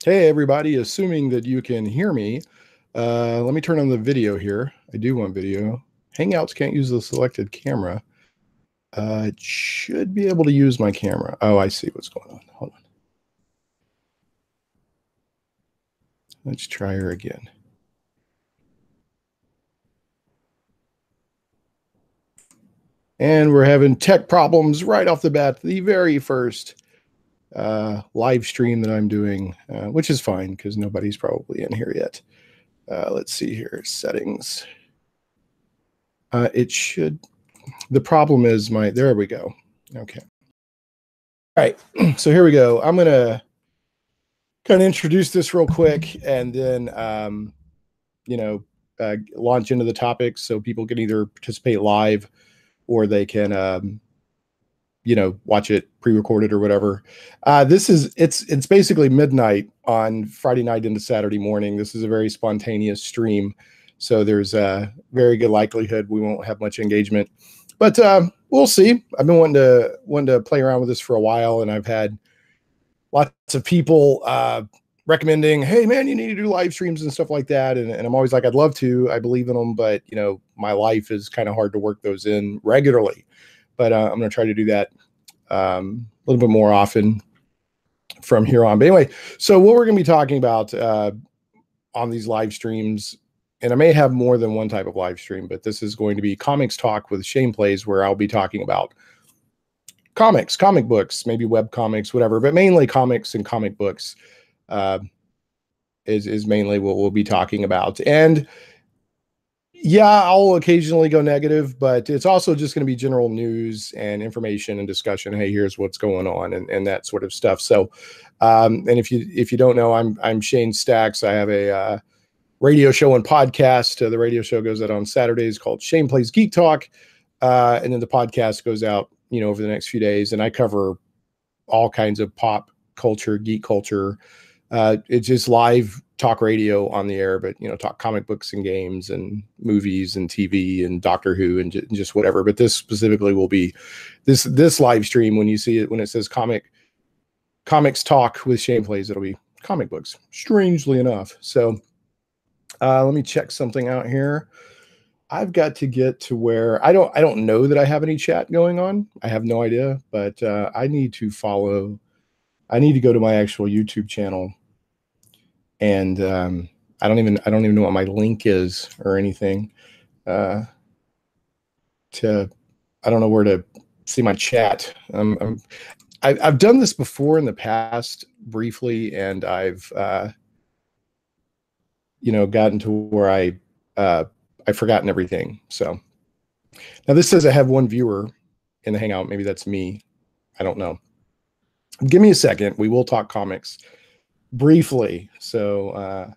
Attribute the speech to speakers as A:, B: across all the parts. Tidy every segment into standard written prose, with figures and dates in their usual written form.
A: Hey, everybody, assuming that you can hear me, let me turn on the video here. I do want video. Hangouts can't use the selected camera. It should be able to use my camera. Oh, I see what's going on. Hold on. Let's try her again. And we're having tech problems right off the bat. The very first live stream that I'm doing, which is fine because nobody's probably in here yet. Let's see here, settings. It should, the problem is there we go. Okay. All right, so here we go. I'm going to kind of introduce this real quick and then, launch into the topics so people can either participate live or they can, watch it pre-recorded or whatever. It's basically midnight on Friday night into Saturday morning. This is a very spontaneous stream. So there's a very good likelihood we won't have much engagement, but we'll see. I've been wanting to play around with this for a while, and I've had lots of people recommending, hey man, you need to do live streams and stuff like that. And I'm always like, I'd love to, I believe in them, but my life is kind of hard to work those in regularly. But I'm going to try to do that a little bit more often from here on. But anyway, so what we're going to be talking about on these live streams, and I may have more than one type of live stream, but this is going to be Comics Talk with Shane Plays, where I'll be talking about comics, comic books, maybe web comics, whatever, but mainly comics and comic books is mainly what we'll be talking about. And yeah, I'll occasionally go negative, but it's also just going to be general news and information and discussion. Hey, here's what's going on and that sort of stuff. So, and if you don't know, I'm Shane Stacks. I have a radio show and podcast. The radio show goes out on Saturdays called Shane Plays Geek Talk. And then the podcast goes out, over the next few days. And I cover all kinds of pop culture, geek culture. It's just live talk radio on the air, but talk comic books and games and movies and TV and Doctor Who and just whatever. But this specifically will be this live stream. When you see it, when it says Comics Talk with Shane Plays, it'll be comic books, strangely enough. So let me check something out here. I've got to get to where I don't know that I have any chat going on. I have no idea, but I need to go to my actual YouTube channel. And I don't even know what my link is or anything. I don't know where to see my chat. I've done this before in the past briefly, and I've gotten to where I've forgotten everything. So now this says I have one viewer in the Hangout. Maybe that's me. I don't know. Give me a second. We will talk comics briefly. So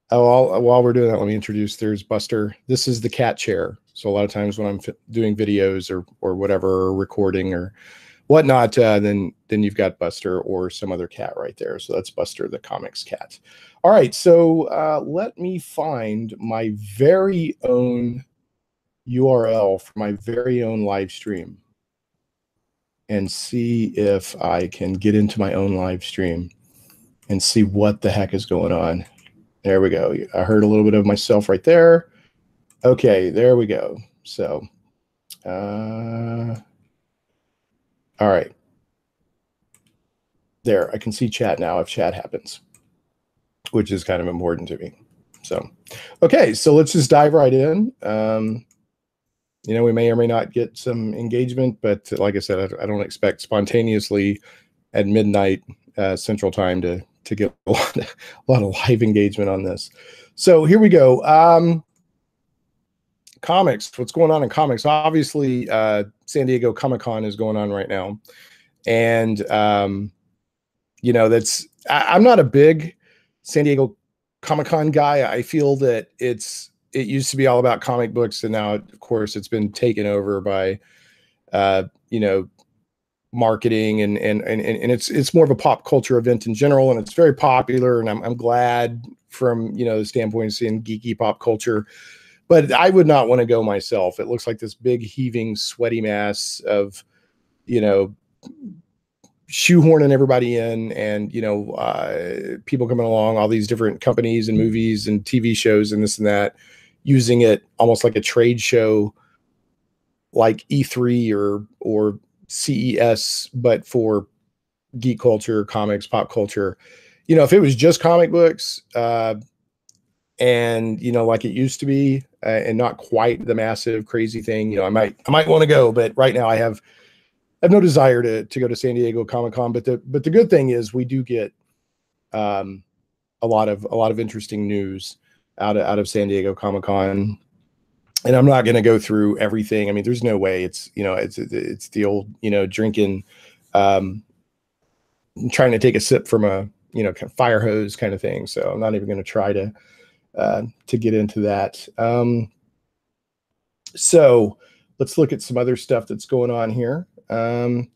A: while we're doing that, let me introduce, there's Buster. This is the cat chair. So a lot of times when I'm doing videos or whatever, or recording or whatnot, then you've got Buster or some other cat right there. So that's Buster, the comics cat. All right, so let me find my very own URL for my very own live stream and see if I can get into my own live stream and see what the heck is going on. There we go. I heard a little bit of myself right there. Okay, there we go. So, all right. There, I can see chat now if chat happens, which is kind of important to me. So, okay, so let's just dive right in. We may or may not get some engagement, but like I said, I don't expect spontaneously at midnight Central Time to get a lot of live engagement on this. So here we go. Comics, what's going on in comics? Obviously, San Diego Comic-Con is going on right now. And, I'm not a big San Diego Comic-Con guy. I feel that it used to be all about comic books, and now, of course, it's been taken over by, marketing and it's more of a pop culture event in general, and it's very popular. And I'm glad from the standpoint of seeing geeky pop culture, but I would not want to go myself. It looks like this big heaving sweaty mass of shoehorning everybody in, and people coming along, all these different companies and movies and TV shows and this and that, using it almost like a trade show, like E3 or CES, but for geek culture, comics, pop culture. If it was just comic books, and like it used to be, and not quite the massive crazy thing, I might want to go, but right now I have no desire to go to San Diego Comic-Con. But the good thing is we do get a lot of interesting news out of San Diego Comic-Con. And I'm not going to go through everything. I mean, there's no way. It's the old, drinking, trying to take a sip from a, kind of fire hose kind of thing. So I'm not even going to try to get into that. So let's look at some other stuff that's going on here. All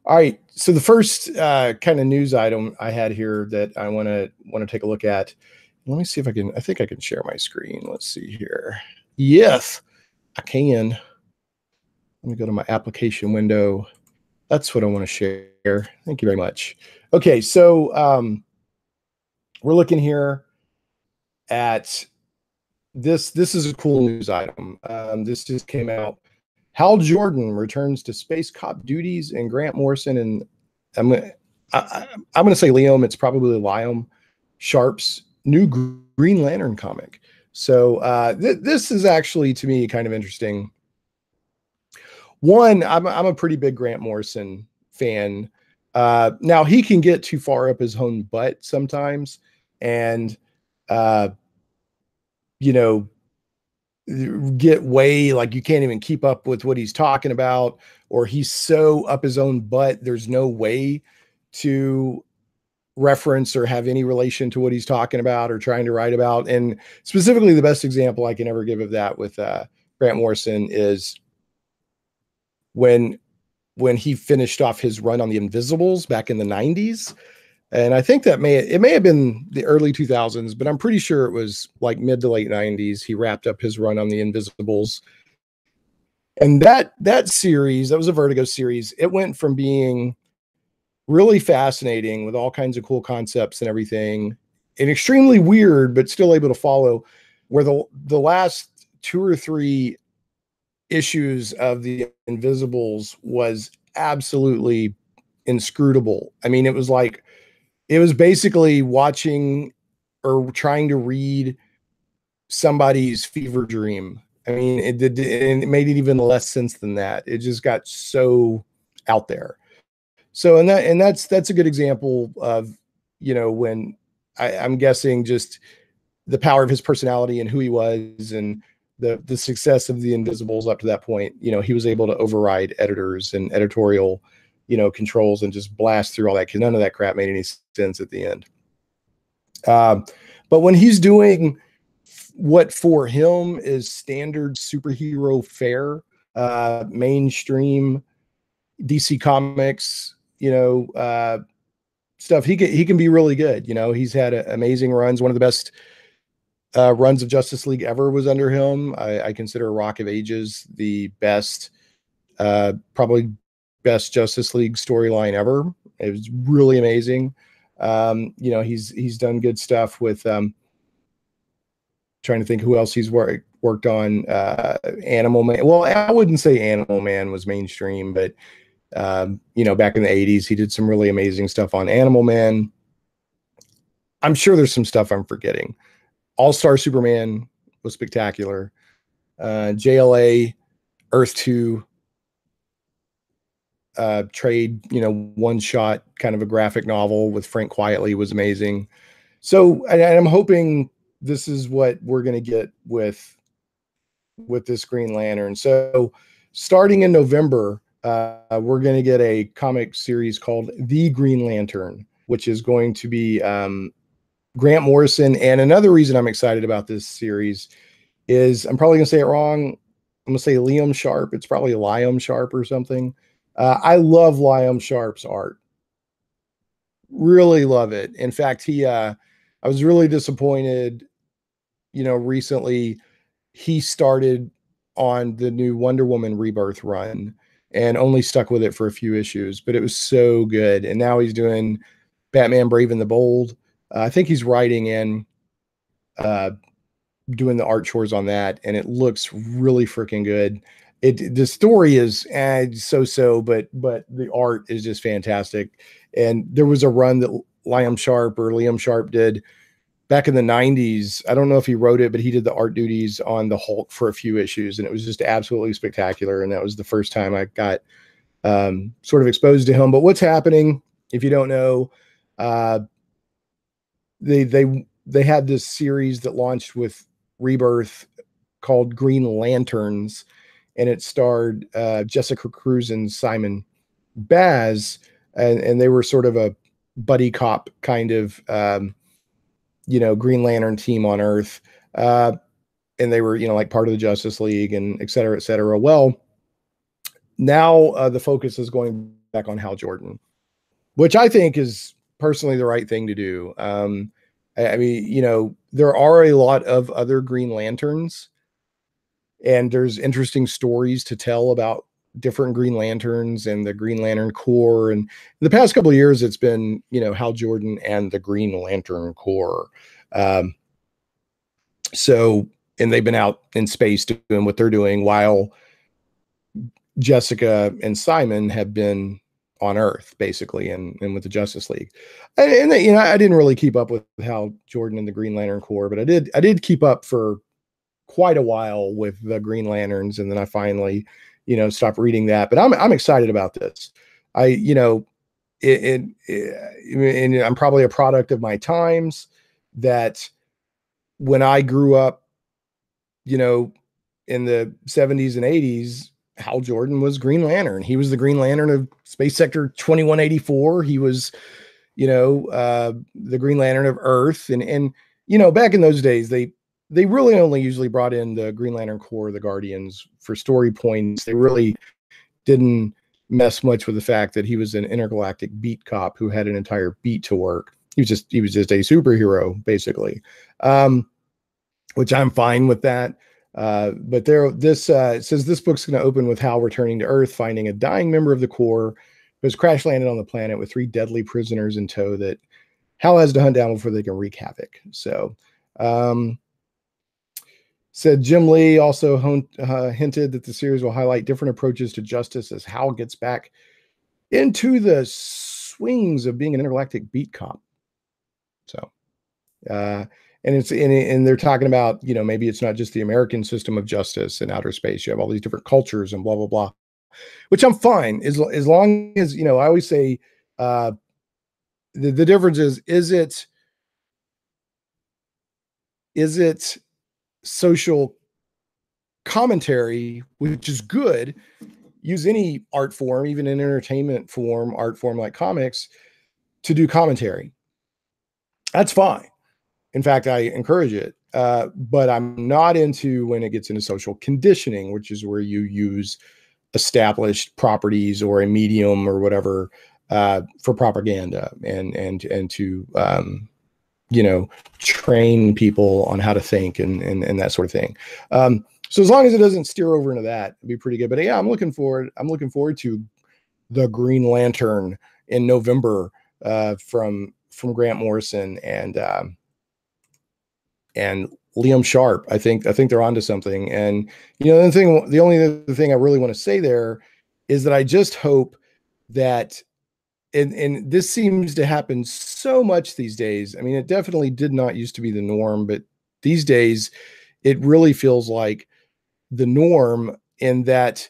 A: right. So the first kind of news item I had here that I want to take a look at. Let me see if I think I can share my screen. Let's see here. Yes, I can. Let me go to my application window. That's what I want to share. Thank you very much. Okay. So we're looking here at this. This is a cool news item. This just came out. Hal Jordan returns to space cop duties, and Grant Morrison and I'm gonna say Liam. It's probably Liam Sharp's new Green Lantern comic. So this is actually, to me, kind of interesting. One, I'm a pretty big Grant Morrison fan. Now he can get too far up his own butt sometimes, and get way, like, you can't even keep up with what he's talking about, or he's so up his own butt there's no way to reference or have any relation to what he's talking about or trying to write about. And specifically, the best example I can ever give of that with Grant Morrison is when he finished off his run on the Invisibles back in the 90s. And I think that it may have been the early 2000s, but I'm pretty sure it was like mid to late 90s. He wrapped up his run on the Invisibles. And that series, that was a Vertigo series. It went from being really fascinating with all kinds of cool concepts and everything, and extremely weird, but still able to follow, where the last 2 or 3 issues of the Invisibles was absolutely inscrutable. I mean, it was basically watching or trying to read somebody's fever dream. I mean, it made it even less sense than that. It just got so out there. So, that's a good example of, when I'm guessing just the power of his personality and who he was, and the success of the Invisibles up to that point. He was able to override editors and editorial, controls, and just blast through all that, because none of that crap made any sense at the end. But when he's doing what for him is standard superhero fare, mainstream DC Comics, stuff, he can be really good. He's had amazing runs. One of the best runs of Justice League ever was under him. I consider Rock of Ages the best, probably best Justice League storyline ever. It was really amazing. He's done good stuff with trying to think who else he's worked on. Animal Man. Well, I wouldn't say Animal Man was mainstream, but back in the 80s, he did some really amazing stuff on Animal Man. I'm sure there's some stuff I'm forgetting. All-Star Superman was spectacular. JLA, Earth 2, trade, one-shot kind of a graphic novel with Frank Quietly was amazing. So, and I'm hoping this is what we're going to get with this Green Lantern. So, starting in November, we're going to get a comic series called The Green Lantern, which is going to be Grant Morrison. And another reason I'm excited about this series is, I'm probably going to say it wrong. I'm going to say Liam Sharp. It's probably Liam Sharp or something. I love Liam Sharp's art. Really love it. In fact, I was really disappointed, recently he started on the new Wonder Woman Rebirth run. and only stuck with it for a few issues, but it was so good. And now he's doing Batman Brave and the Bold. I think he's writing in, doing the art chores on that, and it looks really freaking good. The story is so, but the art is just fantastic. And there was a run that Liam Sharp did back in the 90s. I don't know if he wrote it, but he did the art duties on the Hulk for a few issues, and it was just absolutely spectacular. And that was the first time I got sort of exposed to him. But what's happening, if you don't know, they had this series that launched with Rebirth called Green Lanterns, and it starred Jessica Cruz and Simon Baz, and they were sort of a buddy cop kind of Green Lantern team on Earth, and they were like part of the Justice League and et cetera, et cetera. Well, now the focus is going back on Hal Jordan, which I think is personally the right thing to do. I mean, there are a lot of other Green Lanterns, and there's interesting stories to tell about different Green Lanterns and the Green Lantern Corps. And in the past couple of years, it's been, Hal Jordan and the Green Lantern Corps. And they've been out in space doing what they're doing, while Jessica and Simon have been on Earth, basically, and with the Justice League. And I didn't really keep up with Hal Jordan and the Green Lantern Corps, but I did keep up for quite a while with the Green Lanterns, and then I finally, stopped reading that. But I'm excited about this. And I'm probably a product of my times, that when I grew up, in the 70s and 80s, Hal Jordan was Green Lantern. He was the Green Lantern of Space Sector 2184. He was, the Green Lantern of Earth. And back in those days, they really only usually brought in the Green Lantern Corps, the Guardians, for story points. They really didn't mess much with the fact that he was an intergalactic beat cop who had an entire beat to work. He was just a superhero, basically, which I'm fine with that. But it says this book's going to open with Hal returning to Earth, finding a dying member of the Corps who has crash landed on the planet with 3 deadly prisoners in tow that Hal has to hunt down before they can wreak havoc. So, said Jim Lee also hinted that the series will highlight different approaches to justice as Hal gets back into the swings of being an intergalactic beat cop. So, and they're talking about, maybe it's not just the American system of justice in outer space. You have all these different cultures and blah, blah, blah, which I'm fine as long as, I always say, the difference is it social commentary, which is good. Use any art form, even an entertainment form, art form like comics, to do commentary. That's fine. In fact, I encourage it, but I'm not into when it gets into social conditioning, which is where you use established properties or a medium or whatever for propaganda and to train people on how to think and that sort of thing. So as long as it doesn't steer over into that, it'd be pretty good. But yeah, I'm looking forward to the Green Lantern in November from Grant Morrison and Liam Sharp. I think they're onto something. And the only other thing I really want to say there is that I just hope that, and this seems to happen so much these days. I mean, it definitely did not used to be the norm, but these days it really feels like the norm, in that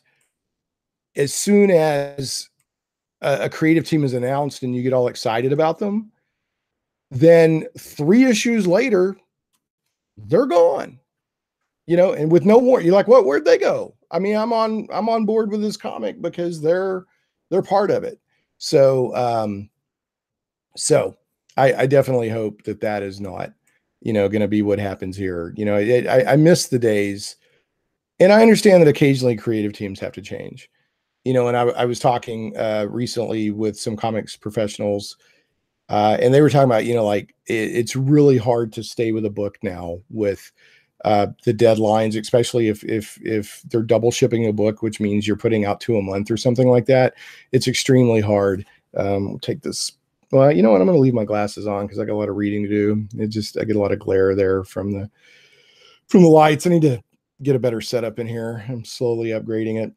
A: as soon as a creative team is announced and you get all excited about them, then 3 issues later, they're gone, and with no warrant. You're like, what? Where'd they go? I mean, I'm on board with this comic because they're part of it. So, I definitely hope that is not, going to be what happens here. I miss the days, and I understand that occasionally creative teams have to change, and I was talking recently with some comics professionals, and they were talking about, like it's really hard to stay with a book now with the deadlines, especially if they're double shipping a book, which means you're putting out 2 a month or something like that. It's extremely hard. Take this. Well, you know what? I'm going to leave my glasses on because I got a lot of reading to do. I get a lot of glare there from the lights. I need to get a better setup in here. I'm slowly upgrading it.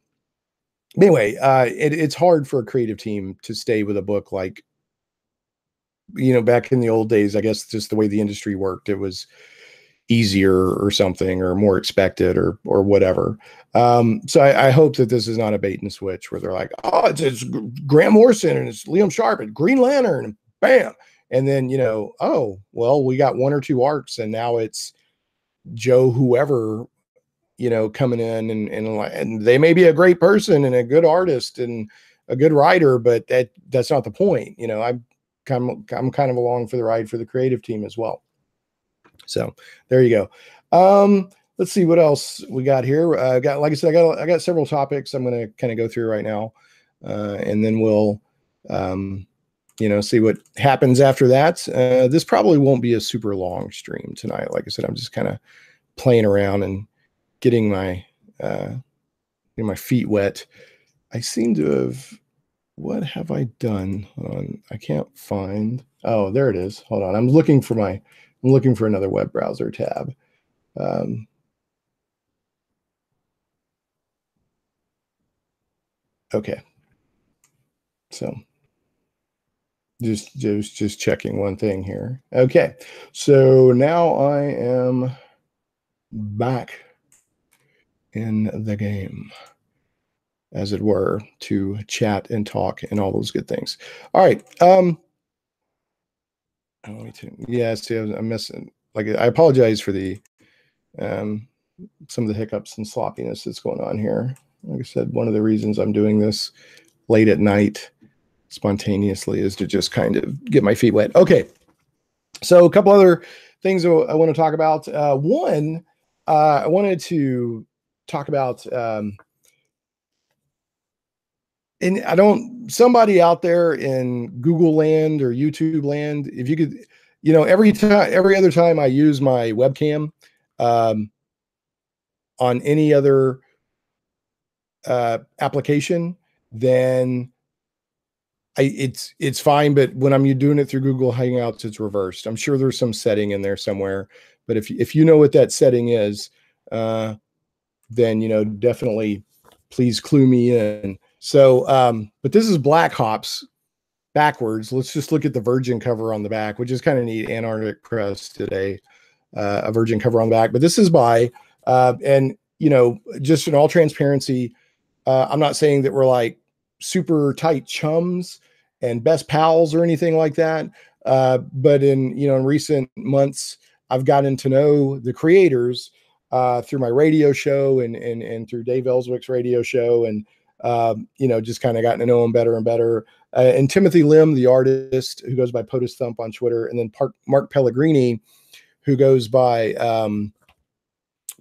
A: Anyway, it's hard for a creative team to stay with a book like, back in the old days. I guess just the way the industry worked, it was easier or something, or more expected, or whatever. So I hope that this is not a bait and switch where they're like, oh, it's Grant Morrison and it's Liam Sharp and Green Lantern, and bam. And then, oh, well, we got 1 or 2 arcs and now it's Joe, whoever, coming in and they may be a great person and a good artist and a good writer, but that's not the point. I'm kind of along for the ride for the creative team as well. So there you go. Let's see what else we got here. Like I said, I got several topics I'm going to kind of go through right now. And then we'll, see what happens after that. This probably won't be a super long stream tonight. Like I said, I'm just kind of playing around and getting my feet wet. I seem to have, what have I done? Hold on. I can't find, oh, there it is. Hold on. I'm looking for another web browser tab. Okay. So just checking one thing here. Okay. So now I am back in the game, as it were, to chat and talk and all those good things. All right. Yeah, see, I'm missing. Like, I apologize for the some of the hiccups and sloppiness that's going on here. Like I said, one of the reasons I'm doing this late at night spontaneously is to just kind of get my feet wet. Okay, so a couple other things I want to talk about. One, I wanted to talk about, and somebody out there in Google land or YouTube land, if you could, every other time I use my webcam on any other application, then it's fine. But when I'm doing it through Google Hangouts, it's reversed. I'm sure there's some setting in there somewhere, but if you know what that setting is, then, definitely please clue me in. So, but this is Black Hops backwards. Let's just look at the Virgin cover on the back, which is kind of neat. Antarctic Press today, a Virgin cover on the back, but this is by, and just in all transparency, I'm not saying that we're like super tight chums and best pals or anything like that. But in recent months, I've gotten to know the creators through my radio show and through Dave Ellswick's radio show, and just kind of gotten to know them better and better. And Timothy Lim, the artist who goes by POTUS Thump on Twitter, and then Mark Pellegrini, who goes by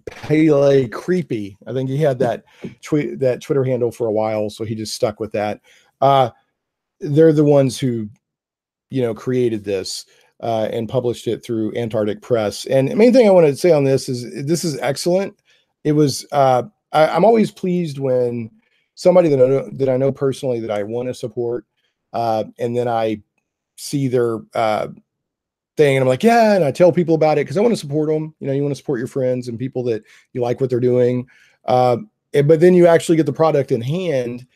A: Pele Creepy. I think he had that Twitter handle for a while, so he just stuck with that. They're the ones who created this and published it through Antarctic Press. And the main thing I wanted to say on this is excellent. It was I'm always pleased when somebody that I know personally that I want to support, and then I see their thing and I'm like, yeah, and I tell people about it because I want to support them. You want to support your friends and people that you like what they're doing. But then you actually get the product in hand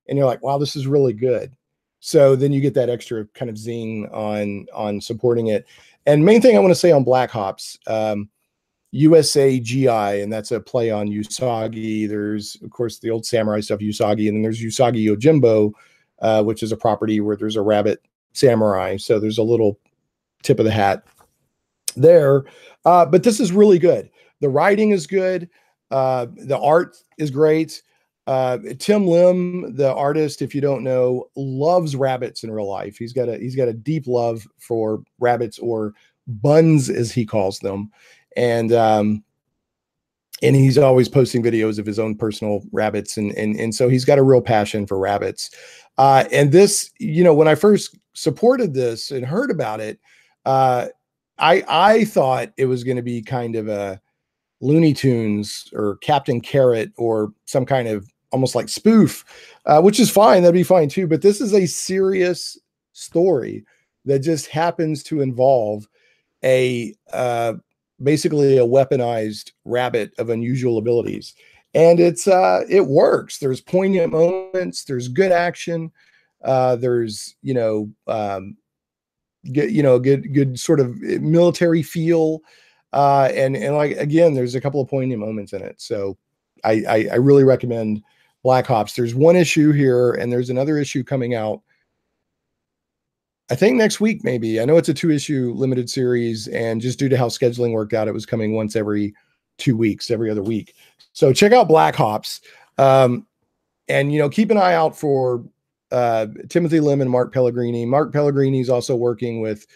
A: and you're like, wow, this is really good. So then you get that extra kind of zing on supporting it. And main thing I want to say on Black Hops, USAGI, and that's a play on Usagi. There's, of course, the old samurai stuff, Usagi, and then there's Usagi Yojimbo, which is a property where there's a rabbit samurai. So there's a little tip of the hat there. But this is really good. The writing is good. The art is great. Tim Lim, the artist, if you don't know, loves rabbits in real life. He's got a deep love for rabbits, or buns as he calls them. And he's always posting videos of his own personal rabbits. And so he's got a real passion for rabbits. And this, when I first supported this and heard about it, I thought it was going to be kind of a, Looney Tunes or Captain Carrot or some kind of almost like spoof, which is fine. That'd be fine too. But this is a serious story that just happens to involve a basically a weaponized rabbit of unusual abilities, and it works. There's poignant moments. There's good action. There's good sort of military feel, and like again, there's a couple of poignant moments in it. So I really recommend Black Ops. There's one issue here, and there's another issue coming out, I think next week, maybe. I know it's a 2-issue limited series, and just due to how scheduling worked out, it was coming once every 2 weeks, every other week. So check out Black Ops, and keep an eye out for Timothy Lim and Mark Pellegrini. Mark Pellegrini is also working with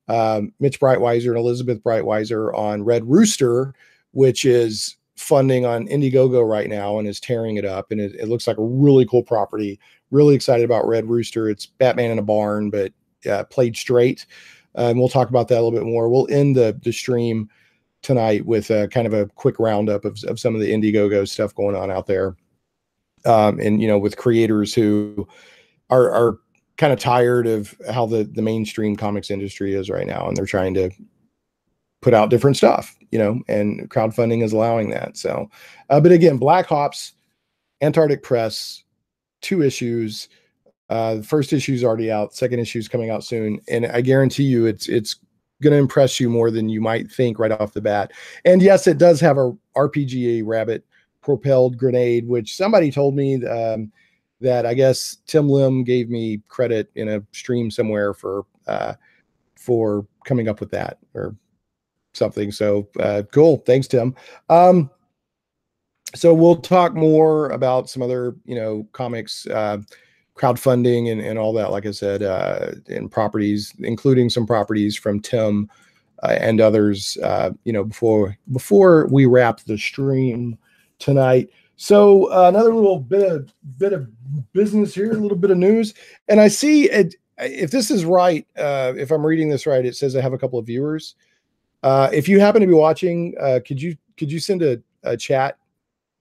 A: Mitch Breitweiser and Elizabeth Breitweiser on Red Rooster, which is funding on Indiegogo right now and is tearing it up. And it looks like a really cool property. Really excited about Red Rooster. It's Batman in a barn, but played straight. And we'll talk about that a little bit more. We'll end the stream tonight with kind of a quick roundup of some of the Indiegogo stuff going on out there. And with creators who are kind of tired of how the mainstream comics industry is right now, and they're trying to put out different stuff, and crowdfunding is allowing that. So, but again, Black Ops, Antarctic Press, 2 issues. The first issue is already out. Second issue is coming out soon, and I guarantee you, it's going to impress you more than you might think right off the bat. And yes, it does have a RPGA rabbit propelled grenade, which somebody told me that I guess Tim Lim gave me credit in a stream somewhere for coming up with that or something. So cool. Thanks, Tim. So we'll talk more about some other, comics, crowdfunding and all that, like I said, and properties, including some properties from Tim and others, before we wrap the stream tonight. So another little bit of business here, a little bit of news. And I see it, if this is right, if I'm reading this right, it says I have a couple of viewers. If you happen to be watching, could you send a chat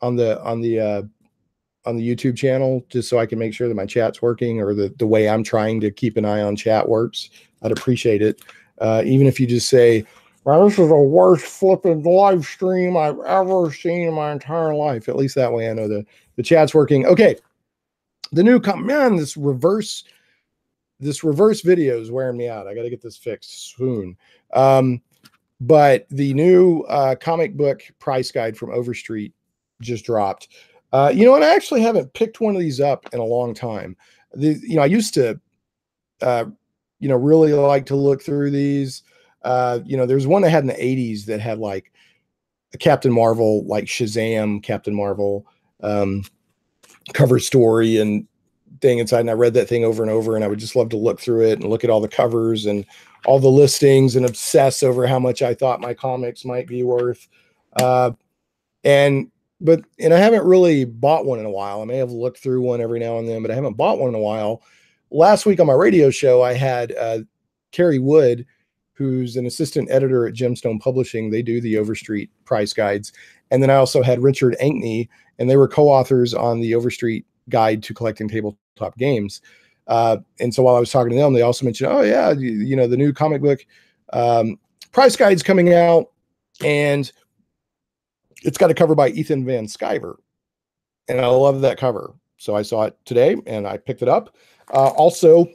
A: on the YouTube channel, just so I can make sure that my chat's working, or the way I'm trying to keep an eye on chat works? I'd appreciate it. Even if you just say, well, this is the worst flipping live stream I've ever seen in my entire life. At least that way I know the chat's working. Okay. The new this reverse video is wearing me out. I got to get this fixed soon. But the new comic book price guide from Overstreet just dropped. And I actually haven't picked one of these up in a long time. I used to, really like to look through these. There's one I had in the 80s that had like a Captain Marvel, like Shazam Captain Marvel cover story and thing inside. And I read that thing over and over, and I would just love to look through it and look at all the covers and all the listings and obsess over how much I thought my comics might be worth. And I haven't really bought one in a while. I may have looked through one every now and then, but I haven't bought one in a while. Last week on my radio show, I had Carrie Wood, who's an assistant editor at Gemstone Publishing. They do the Overstreet price guides. And then I also had Richard Ankney, and they were co-authors on the Overstreet Guide to Collecting Tabletop Games. And so while I was talking to them, they also mentioned, oh yeah, the new comic book price guide's coming out, and it's got a cover by Ethan Van Sciver. And I love that cover. So I saw it today and I picked it up. Also,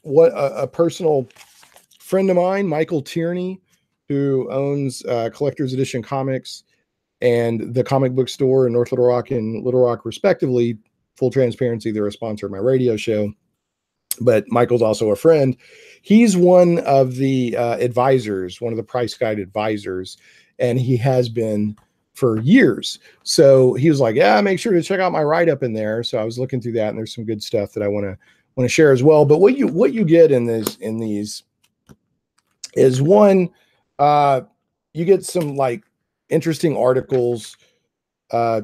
A: what a personal friend of mine, Michael Tierney, who owns Collector's Edition Comics and the comic book store in North Little Rock and Little Rock, respectively. Full transparency, they're a sponsor of my radio show. But Michael's also a friend. He's one of the advisors, one of the price guide advisors, and he has been for years. So he was like, yeah, make sure to check out my write-up in there. So I was looking through that, and there's some good stuff that I want to share as well. But what you get in these is one, you get some like interesting articles.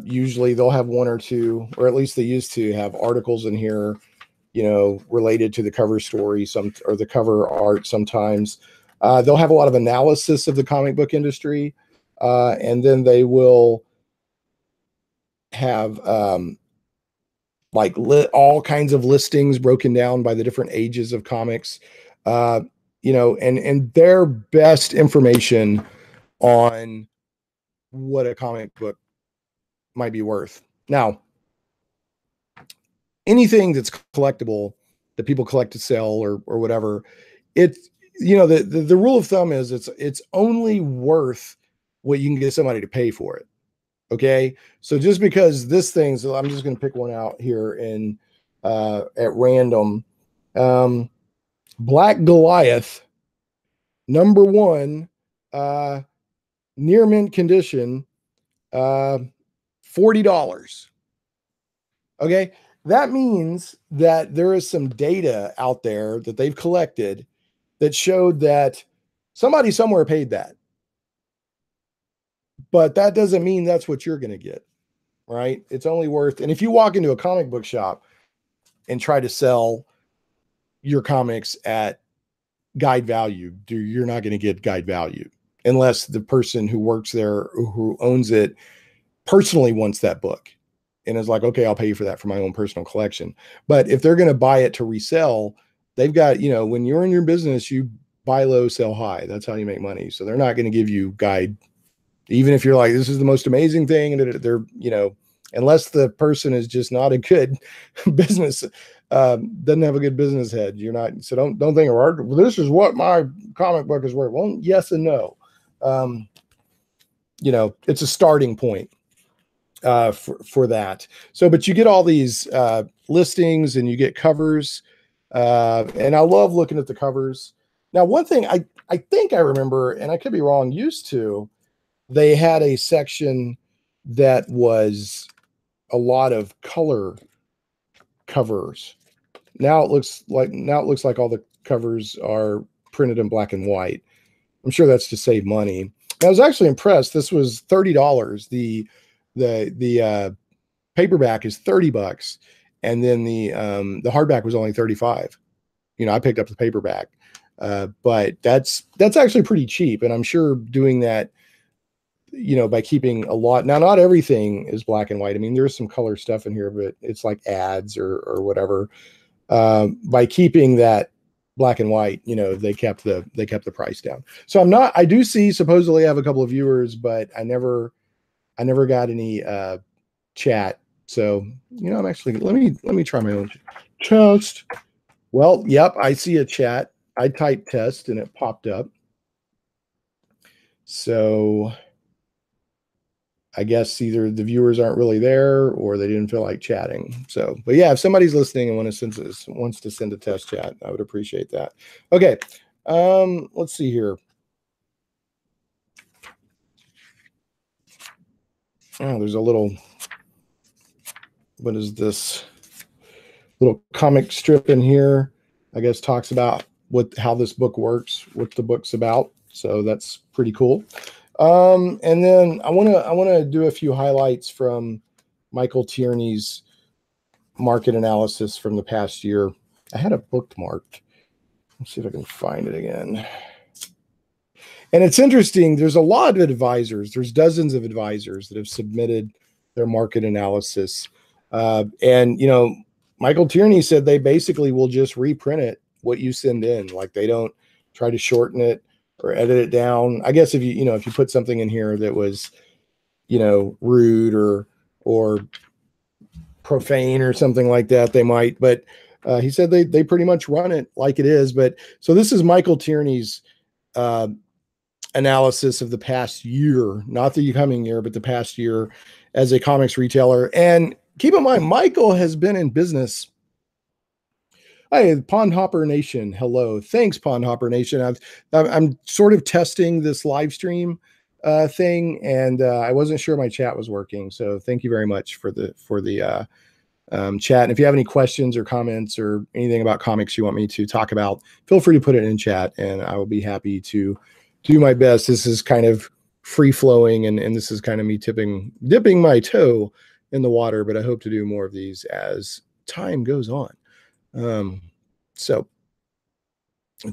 A: Usually they'll have one or two, or at least they used to have articles in here, related to the cover story, or the cover art. Sometimes they'll have a lot of analysis of the comic book industry. And then they will have like all kinds of listings broken down by the different ages of comics, and their best information on what a comic book might be worth. Now, anything that's collectible that people collect to sell or whatever, it's the rule of thumb is it's only worth what you can get somebody to pay for it. Okay, so just because this thing, so I'm just going to pick one out here in at random. Black Goliath, #1, near mint condition, $40. Okay, that means that there is some data out there that they've collected that showed that somebody somewhere paid that. But that doesn't mean that's what you're going to get, right? It's only worth, and if you walk into a comic book shop and try to sell your comics at guide value, you're not going to get guide value unless the person who works there or who owns it personally wants that book and is like, okay, I'll pay you for that for my own personal collection. But if they're going to buy it to resell, they've got, when you're in your business, you buy low, sell high. That's how you make money. So they're not going to give you guide, even if you're like, this is the most amazing thing. And they're, unless the person is just not a good business, doesn't have a good business head. You're not, so don't think, well, this is what my comic book is worth. Well, yes and no. It's a starting point for that. So, but you get all these listings and you get covers. And I love looking at the covers. Now, one thing I think I remember, and I could be wrong, they had a section that was a lot of color covers. Now it looks like all the covers are printed in black and white. I'm sure that's to save money. I was actually impressed. This was $30. The paperback is $30, and then the hardback was only $35. I picked up the paperback, but that's actually pretty cheap. And I'm sure doing that, by keeping a lot. Now, not everything is black and white. I mean, there's some color stuff in here, but it's like ads or whatever. By keeping that black and white, they kept the price down. So I do see supposedly I have a couple of viewers, but I never got any chat. So, I'm actually, let me try my own test. Well, yep, I see a chat. I typed test and it popped up. So I guess either the viewers aren't really there or they didn't feel like chatting. So, but yeah, if somebody's listening and wants to send a test chat, I would appreciate that. Okay. Let's see here. Oh, there's a little, what is this? Little comic strip in here, I guess talks about how this book works, what the book's about. So that's pretty cool. And then I want to do a few highlights from Michael Tierney's market analysis from the past year. I had it bookmarked. Let's see if I can find it again. And it's interesting. There's a lot of advisors. There's dozens of advisors that have submitted their market analysis. And Michael Tierney said they basically will just reprint it, what you send in. Like they don't try to shorten it or edit it down. I guess if you put something in here that was, rude or profane or something like that, they might. But he said they pretty much run it like it is. But so this is Michael Tierney's analysis of the past year, not the coming year, but the past year as a comics retailer. And keep in mind, Michael has been in business. Hey, Pond Hopper Nation. Hello. Thanks, Pond Hopper Nation. I'm sort of testing this live stream thing, and I wasn't sure my chat was working. So thank you very much for the chat. And if you have any questions or comments or anything about comics you want me to talk about, feel free to put it in chat, and I will be happy to do my best. This is kind of free flowing, and this is kind of me dipping my toe in the water, but I hope to do more of these as time goes on. So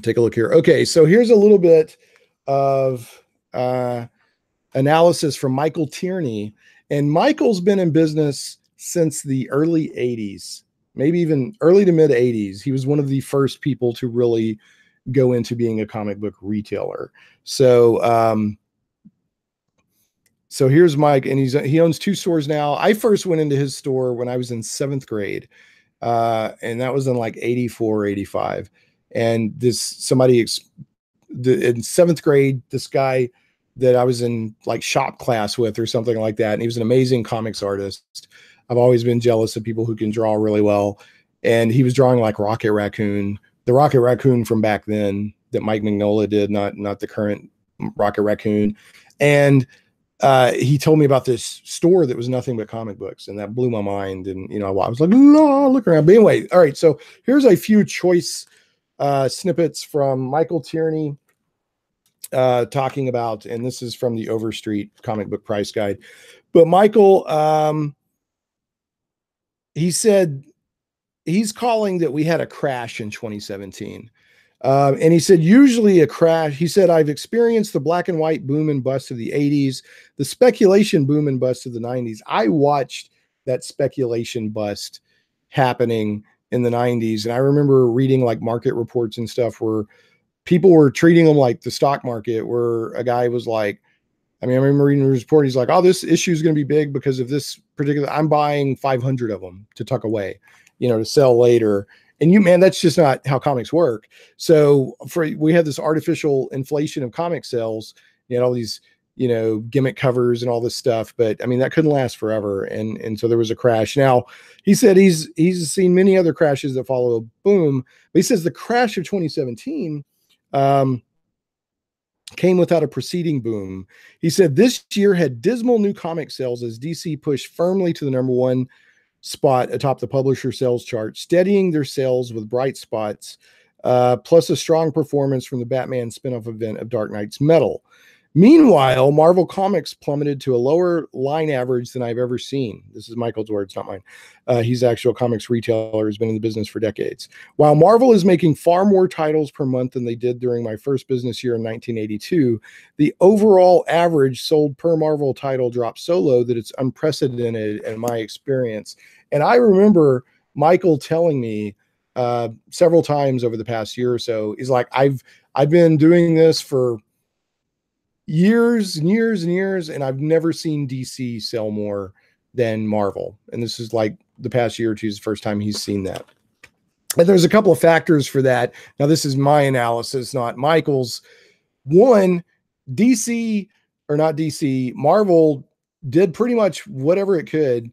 A: take a look here. Okay, so here's a little bit of analysis from Michael Tierney. And Michael's been in business since the early 80s, maybe even early to mid 80s. He was one of the first people to really go into being a comic book retailer. So, so here's Mike, and he owns 2 stores now. I first went into his store when I was in 7th grade, and that was in like 84, 85. And somebody in 7th grade, this guy that I was in like shop class with or something like that, and he was an amazing comics artist. I've always been jealous of people who can draw really well, and he was drawing like Rocket Raccoon, the Rocket Raccoon from back then that Mike Mignola did, not the current Rocket Raccoon. And he told me about this store that was nothing but comic books, and that blew my mind. And I was like, no, look around. But anyway, all right. So here's a few choice snippets from Michael Tierney talking about, and this is from the Overstreet comic book price guide. But Michael, he said he's calling that we had a crash in 2017. And he said, usually a crash. He said, I've experienced the black and white boom and bust of the 80s, the speculation boom and bust of the 90s. I watched that speculation bust happening in the 90s. And I remember reading like market reports and stuff where people were treating them like the stock market, where a guy was like, I remember reading a report. He's like, oh, this issue is going to be big because of this particular, I'm buying 500 of them to tuck away, to sell later. And man, that's just not how comics work. So we had this artificial inflation of comic sales, all these, gimmick covers and all this stuff. But that couldn't last forever. And so there was a crash. Now, he said he's seen many other crashes that follow a boom. But he says the crash of 2017 came without a preceding boom. He said this year had dismal new comic sales as DC pushed firmly to the #1 spot atop the publisher sales chart, steadying their sales with bright spots, plus a strong performance from the Batman spinoff event of Dark Knight's Metal. Meanwhile, Marvel Comics plummeted to a lower line average than I've ever seen. This is Michael's words, not mine. He's an actual comics retailer, has been in the business for decades. While Marvel is making far more titles per month than they did during my first business year in 1982, the overall average sold per Marvel title dropped so low that it's unprecedented in my experience. And I remember Michael telling me several times over the past year or so, he's like, I've been doing this for years and years and years, and I've never seen DC sell more than Marvel. And this is like the past year or two is the first time he's seen that. And there's a couple of factors for that. Now, this is my analysis, not Michael's. One, Marvel did pretty much whatever it could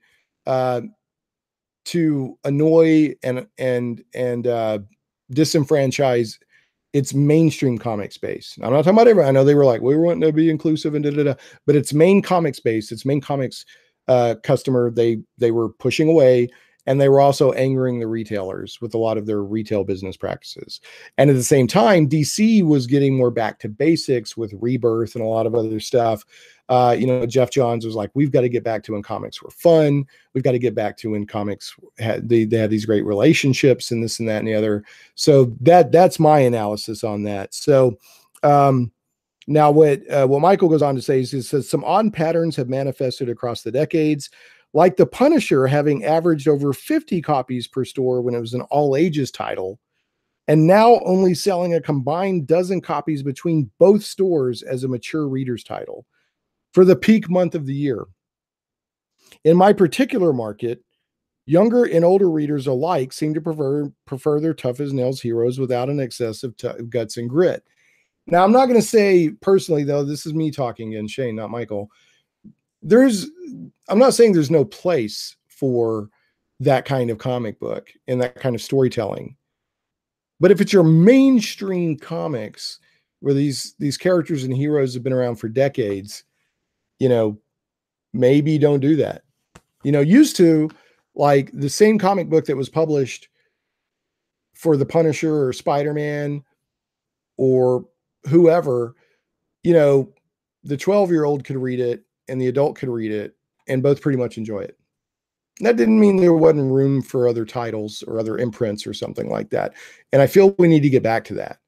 A: to annoy and disenfranchise its mainstream comic space. I'm not talking about everyone. I know they were like, we want to be inclusive and but its main comic space, its main comics customer, they were pushing away, and they were also angering the retailers with a lot of their retail business practices. And at the same time, DC was getting more back to basics with Rebirth and a lot of other stuff. Jeff Johns was like, we've got to get back to when comics were fun. We've got to get back to when comics they had these great relationships and this and that and the other. So that's my analysis on that. So now what Michael goes on to say is he says some odd patterns have manifested across the decades, like the Punisher having averaged over 50 copies per store when it was an all ages title, and now only selling a combined dozen copies between both stores as a mature reader's title for the peak month of the year. In my particular market, younger and older readers alike seem to prefer their tough as nails heroes without an excess of guts and grit. Now, I'm not going to say personally, though, this is me talking, and Shane, not Michael. I'm not saying there's no place for that kind of comic book and that kind of storytelling. But if it's your mainstream comics where these characters and heroes have been around for decades, maybe don't do that. Used to, like, the same comic book that was published for the Punisher or Spider-Man or whoever, the 12-year-old could read it and the adult could read it and both pretty much enjoy it. That didn't mean there wasn't room for other titles or other imprints or something like that. And I feel we need to get back to that,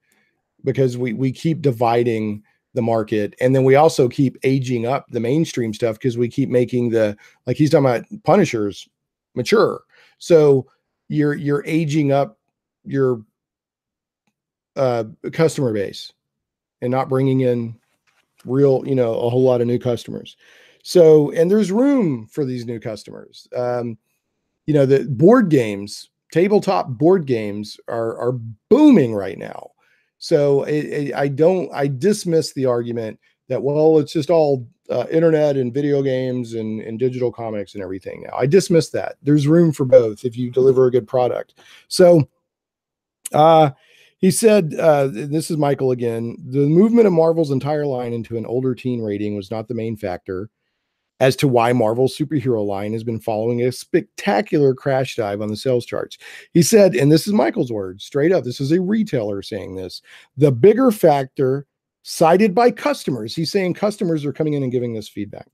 A: because we keep dividing the market. And then we also keep aging up the mainstream stuff because we keep making like he's talking about Punishers mature. So you're aging up your customer base and not bringing in real, a whole lot of new customers. So, and there's room for these new customers. The board games, tabletop board games are booming right now. So I dismiss the argument that, well, it's just all internet and video games and digital comics and everything now. I dismiss that. There's room for both if you deliver a good product. So he said, this is Michael again, the movement of Marvel's entire line into an older teen rating was not the main factor as to why Marvel's superhero line has been following a spectacular crash dive on the sales charts. He said, and this is Michael's words, straight up, this is a retailer saying this, the bigger factor cited by customers, he's saying customers are coming in and giving this feedback,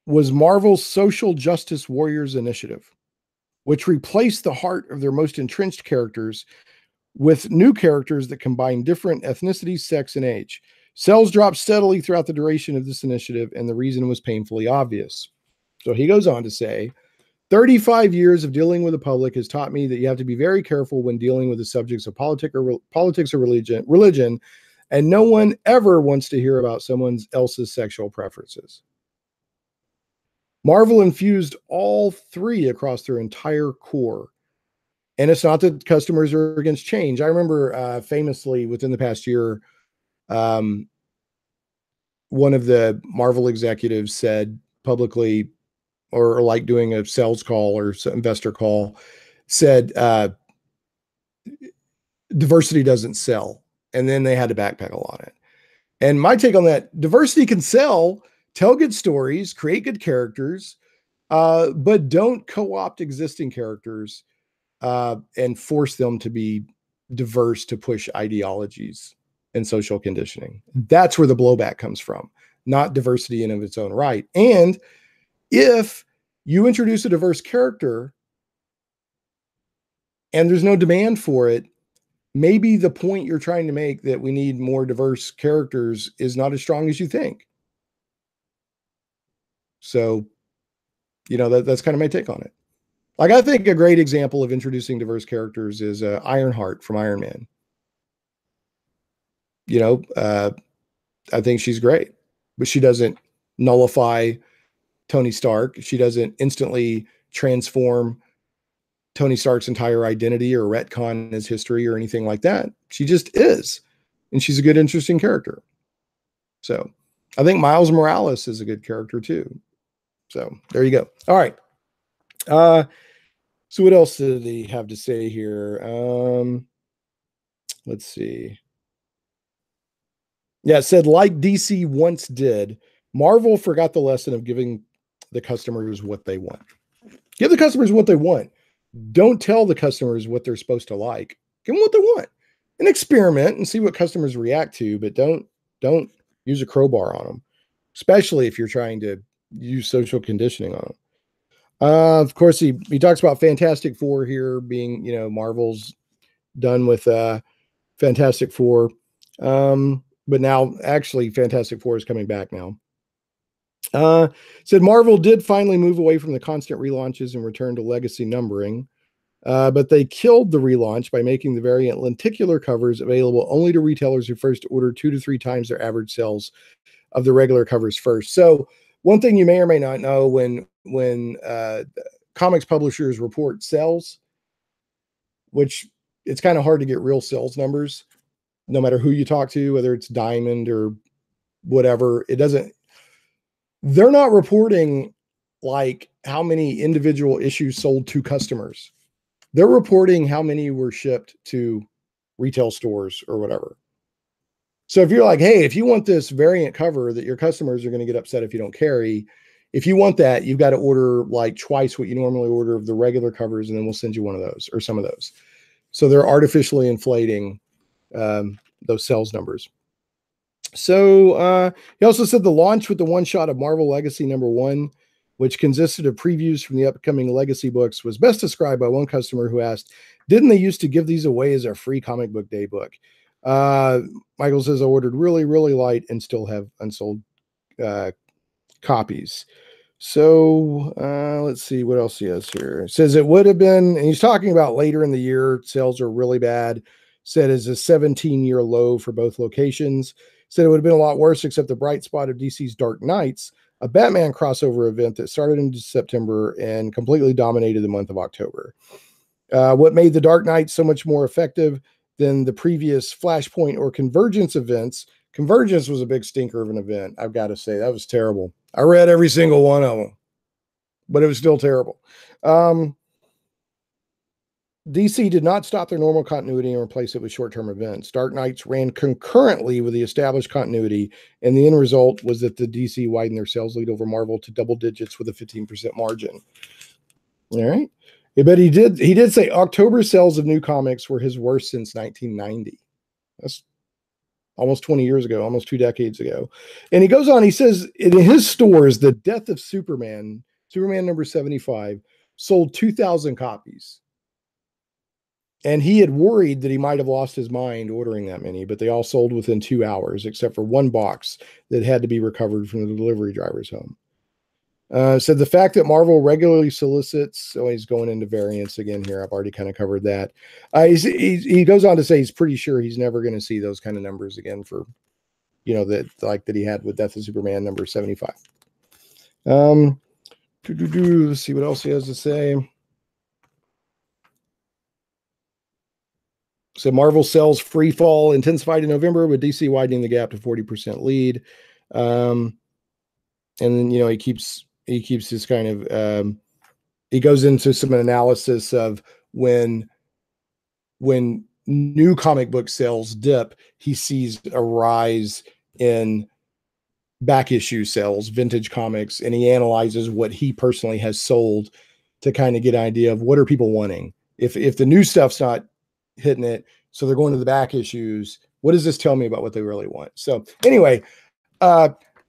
A: was Marvel's Social Justice Warriors initiative, which replaced the heart of their most entrenched characters with new characters that combine different ethnicities, sex, and age. Sales dropped steadily throughout the duration of this initiative, and the reason was painfully obvious. So he goes on to say, 35 years of dealing with the public has taught me that you have to be very careful when dealing with the subjects of politics or religion, and no one ever wants to hear about someone else's sexual preferences. Marvel infused all three across their entire core. And it's not that customers are against change. I remember famously within the past year, one of the Marvel executives said publicly, or like doing a sales call or investor call, said diversity doesn't sell. And then they had to backpedal on it. And my take on that, diversity can sell, tell good stories, create good characters, but don't co-opt existing characters and force them to be diverse to push ideologies and social conditioning. That's where the blowback comes from, not diversity in of its own right. And if you introduce a diverse character and there's no demand for it, maybe the point you're trying to make that we need more diverse characters is not as strong as you think. So, that's kind of my take on it. Like, I think a great example of introducing diverse characters is Ironheart from Iron Man. I think she's great, but she doesn't nullify Tony Stark. She doesn't instantly transform Tony Stark's entire identity or retcon his history or anything like that. She just is. And she's a good, interesting character. So I think Miles Morales is a good character too. So there you go. All right. So what else did he have to say here? Let's see. Yeah, it said, like DC once did, Marvel forgot the lesson of giving the customers what they want. Give the customers what they want. Don't tell the customers what they're supposed to like. Give them what they want. And experiment and see what customers react to, but don't use a crowbar on them, especially if you're trying to use social conditioning on them. Of course, he talks about Fantastic Four here being, Marvel's done with Fantastic Four. But now actually Fantastic Four is coming back now. Said Marvel did finally move away from the constant relaunches and return to legacy numbering. But they killed the relaunch by making the variant lenticular covers available only to retailers who first order 2 to 3 times their average sales of the regular covers first. So one thing you may or may not know, when comics publishers report sales, which it's kind of hard to get real sales numbers, no matter who you talk to, whether it's Diamond or whatever, they're not reporting like how many individual issues sold to customers. They're reporting how many were shipped to retail stores or whatever. So if you're like, hey, if you want this variant cover that your customers are going to get upset if you don't carry, if you want that, you've got to order like twice what you normally order of the regular covers, and then we'll send you one of those or some of those. So they're artificially inflating those sales numbers. So he also said the launch with the one shot of Marvel Legacy #1, which consisted of previews from the upcoming Legacy books, was best described by one customer who asked, didn't they used to give these away as a free comic book day book? Uh, Michael says I ordered really, really light and still have unsold copies. So let's see what else he has here. It says it would have been, and he's talking about later in the year, sales are really bad. Said is a 17-year low for both locations. Said it would have been a lot worse, except the bright spot of DC's Dark Knights, a Batman crossover event that started in September and completely dominated the month of October. What made the Dark Knight so much more effective than the previous Flashpoint or Convergence events? Convergence was a big stinker of an event. I've got to say, that was terrible. I read every single one of them, but it was still terrible. DC did not stop their normal continuity and replace it with short-term events. Dark Knights ran concurrently with the established continuity, and the end result was that the DC widened their sales lead over Marvel to double digits with a 15% margin. All right. But he did say October sales of new comics were his worst since 1990. That's almost 20 years ago, almost 2 decades ago. And he goes on, he says, in his stores, the death of Superman number 75, sold 2,000 copies. And he had worried that he might have lost his mind ordering that many, but they all sold within 2 hours, except for one box that had to be recovered from the delivery driver's home. Said the fact that Marvel regularly solicits, so he's going into variants again here. I've already kind of covered that. He goes on to say he's pretty sure he's never going to see those kind of numbers again for, that he had with Death of Superman number 75. Let's see what else he has to say. So Marvel sales free fall intensified in November with DC widening the gap to 40% lead. And then, he keeps this kind of, he goes into some analysis of when new comic book sales dip, he sees a rise in back issue sales, vintage comics, and he analyzes what he personally has sold to kind of get an idea of what are people wanting. If the new stuff's not hitting it, so they're going to the back issues, what does this tell me about what they really want? So anyway,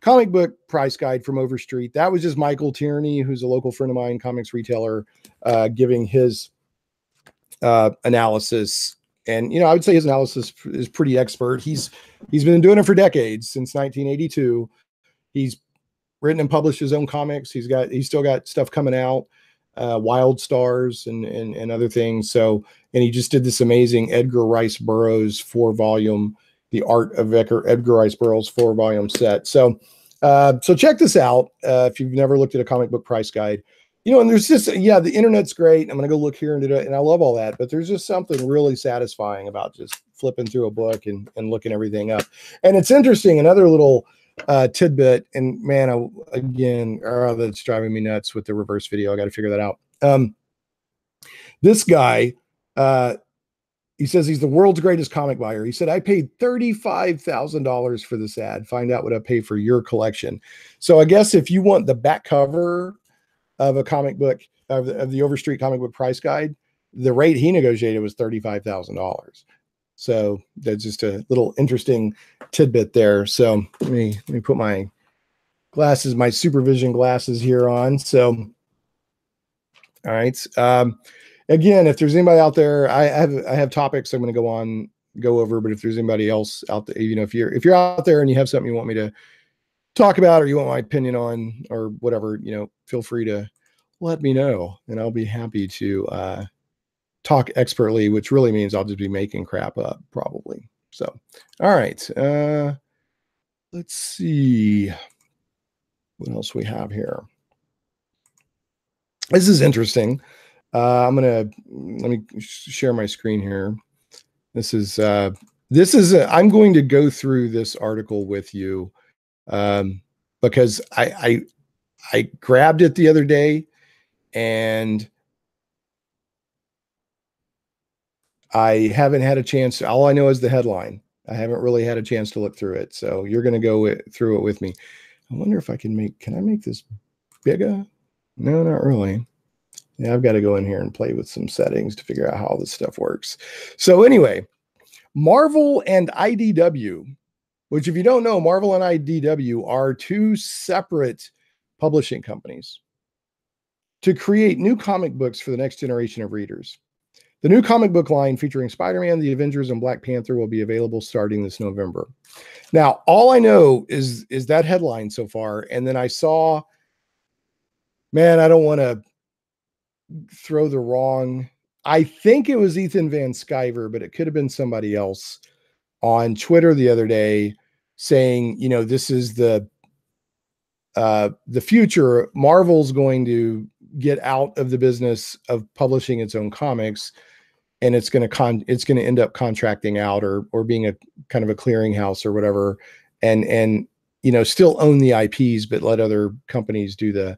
A: comic book price guide from Overstreet. That was just Michael Tierney, who's a local friend of mine, comics retailer, giving his analysis. And, I would say his analysis is pretty expert. He's been doing it for decades, since 1982. He's written and published his own comics. He's still got stuff coming out, Wild Stars and other things. So, and he just did this amazing Edgar Rice Burroughs 4-volume, The Art of Edgar Rice Burroughs 4-volume set. So check this out if you've never looked at a comic book price guide. And there's just, the internet's great. I'm going to go look here and do it, and I love all that. But there's just something really satisfying about just flipping through a book and looking everything up. And it's interesting, another little tidbit, and man, that's driving me nuts with the reverse video. I got to figure that out. This guy, he says he's the world's greatest comic buyer. He said, I paid $35,000 for this ad. Find out what I pay for your collection. So I guess if you want the back cover of a comic book, of the Overstreet comic book price guide, the rate he negotiated was $35,000. So that's just a little interesting tidbit there. So let me put my glasses, my supervision glasses here on. So, all right. Again, if there's anybody out there, I have topics I'm going to go over, but if there's anybody else out there, if you're out there and you have something you want me to talk about, or you want my opinion on, or whatever, feel free to let me know, and I'll be happy to talk expertly, which really means I'll just be making crap up probably. So, all right. Let's see what else we have here. This is interesting. Let me share my screen here. I'm going to go through this article with you because I grabbed it the other day and I haven't had a chance. All I know is the headline. I haven't really had a chance to look through it. So you're going to go through it with me. I wonder if can I make this bigger? No, not really. Yeah, I've got to go in here and play with some settings to figure out how this stuff works. So anyway, Marvel and IDW, which if you don't know, Marvel and IDW are 2 separate publishing companies to create new comic books for the next generation of readers. The new comic book line featuring Spider-Man, the Avengers, and Black Panther will be available starting this November. Now, all I know is that headline so far, and then I saw, man, I don't want to throw the wrong. I think it was Ethan Van Sciver, but it could have been somebody else on Twitter the other day saying, this is the future. Marvel's going to get out of the business of publishing its own comics, and it's going to end up contracting out or being a kind of a clearinghouse or whatever, and still own the IPs, but let other companies do the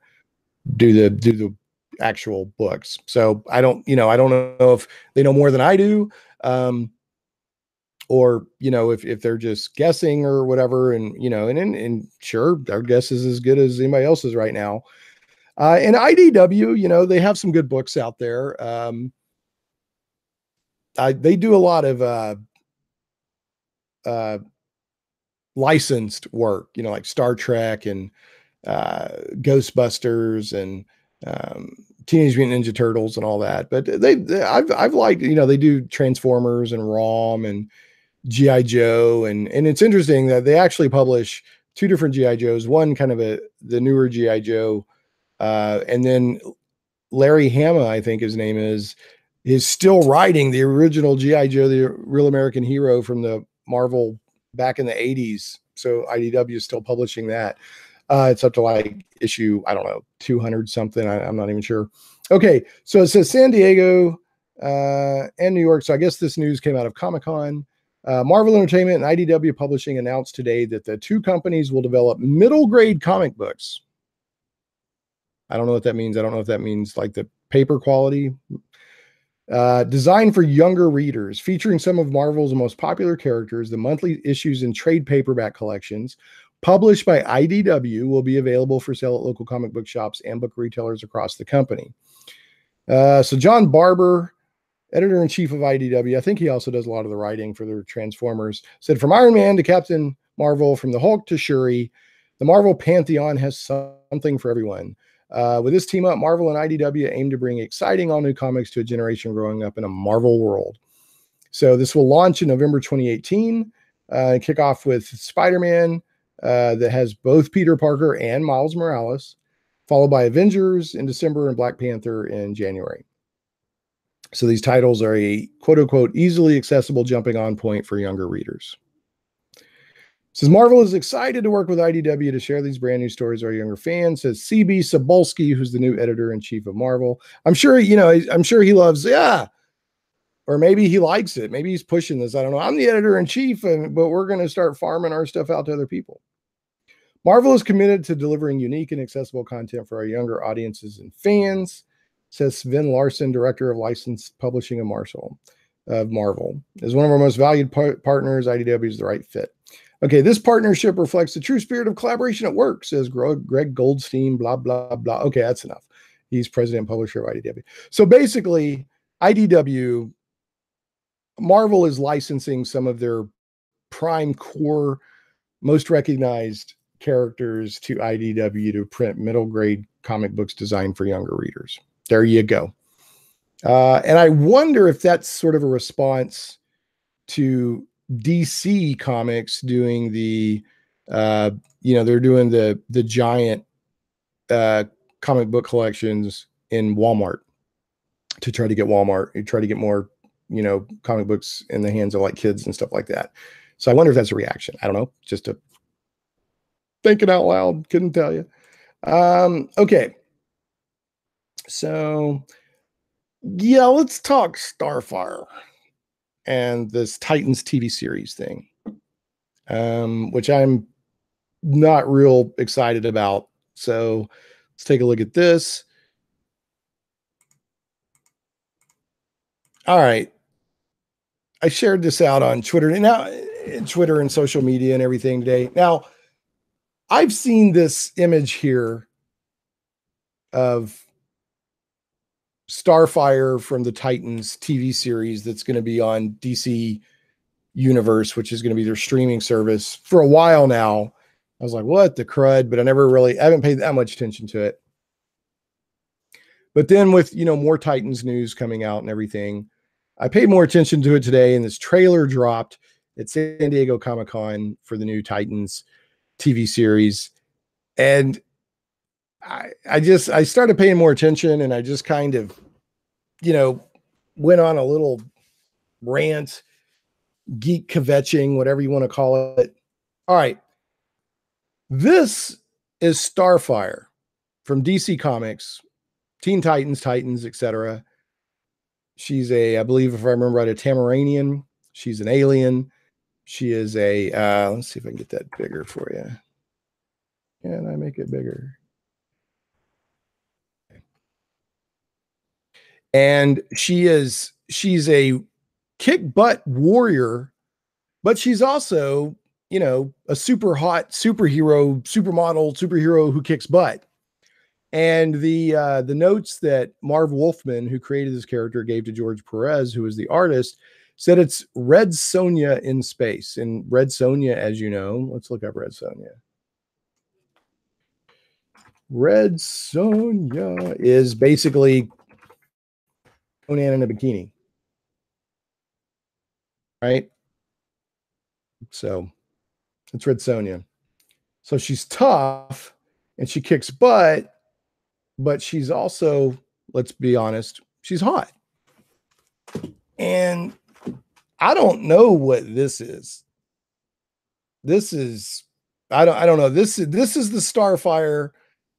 A: actual books. So I don't know if they know more than I do, or if they're just guessing or whatever, and sure, our guess is as good as anybody else's right now. And IDW, they have some good books out there. They do a lot of licensed work, like Star Trek and Ghostbusters and Teenage Mutant Ninja Turtles and all that. But I've liked, they do Transformers and ROM and G.I. Joe, and it's interesting that they actually publish two different G.I. Joes, one kind of the newer G.I. Joe, and then Larry Hama, I think his name is still writing the original G.I. Joe, the Real American Hero from the Marvel back in the 80s. So IDW is still publishing that. It's up to like issue, I don't know, 200 something. I'm not even sure. Okay, so it says San Diego and New York. So I guess this news came out of Comic-Con. Marvel Entertainment and IDW Publishing announced today that the two companies will develop middle grade comic books. I don't know what that means. I don't know if that means like the paper quality. Designed for younger readers, featuring some of Marvel's most popular characters. The monthly issues and trade paperback collections published by IDW will be available for sale at local comic book shops and book retailers across the company. So John Barber, editor-in-chief of IDW, I think he also does a lot of the writing for their Transformers, said, from Iron Man to Captain Marvel, from the Hulk to Shuri, the Marvel Pantheon has something for everyone. With this team up, Marvel and IDW aim to bring exciting all-new comics to a generation growing up in a Marvel world. So this will launch in November 2018, kick off with Spider-Man, that has both Peter Parker and Miles Morales, followed by Avengers in December and Black Panther in January. So these titles are a quote-unquote easily accessible jumping on point for younger readers. Says Marvel is excited to work with IDW to share these brand new stories with our younger fans. Says CB Cebulski, who's the new editor-in-chief of Marvel. I'm sure he loves, or maybe he likes it. Maybe he's pushing this. I don't know. I'm the editor-in-chief, but we're going to start farming our stuff out to other people. Marvel is committed to delivering unique and accessible content for our younger audiences and fans, says Sven Larson, director of licensed publishing of Marvel. As one of our most valued partners, IDW is the right fit. Okay, this partnership reflects the true spirit of collaboration at work, says Greg Goldstein, blah, blah, blah. Okay, that's enough. He's president and publisher of IDW. So basically, IDW, Marvel is licensing some of their prime core, most recognized characters to IDW to print middle grade comic books designed for younger readers. There you go. And I wonder if that's sort of a response to DC Comics doing the, they're doing the giant comic book collections in Walmart to try to get more, comic books in the hands of like kids and stuff like that. So I wonder if that's a reaction. I don't know. Just a thinking out loud. Couldn't tell you. Okay. So yeah, let's talk Starfire and this Titans TV series thing, which I'm not real excited about. So let's take a look at this. All right. I shared this out on Twitter Twitter and social media and everything today. Now, I've seen this image here of Starfire from the Titans TV series that's going to be on DC Universe, which is going to be their streaming service for a while now. I was like, what the crud? But I haven't paid that much attention to it. But then with, more Titans news coming out and everything, I paid more attention to it today, and this trailer dropped at San Diego Comic-Con for the new Titans TV series. And I started paying more attention, and I just kind of, went on a little rant, geek kvetching, whatever you want to call it. All right. This is Starfire from DC Comics, Teen Titans, Titans, etc. She's I believe, if I remember right, a Tamaranian. She's an alien. She is let's see if I can get that bigger for you. Can I make it bigger? And she's a kick butt warrior, but she's also, a super hot superhero, supermodel superhero who kicks butt. And the notes that Marv Wolfman, who created this character, gave to George Perez, who was the artist, said it's Red Sonja in space. And Red Sonja, as you know, let's look up Red Sonja. Red Sonja is basically Conan in a bikini, right? So it's Red Sonja. So she's tough and she kicks butt, but she's also, let's be honest, she's hot. And I don't know what this is. This is, I don't know. This is the Starfire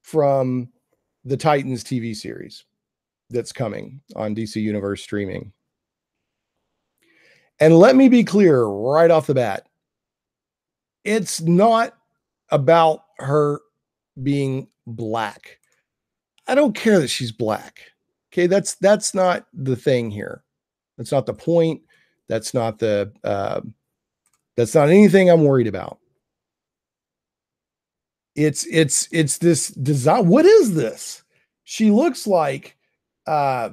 A: from the Titans TV series that's coming on DC Universe streaming. And let me be clear right off the bat. It's not about her being black. I don't care that she's black. Okay, that's not the thing here. That's not the point. That's not that's not anything I'm worried about. It's this design. What is this? She looks like I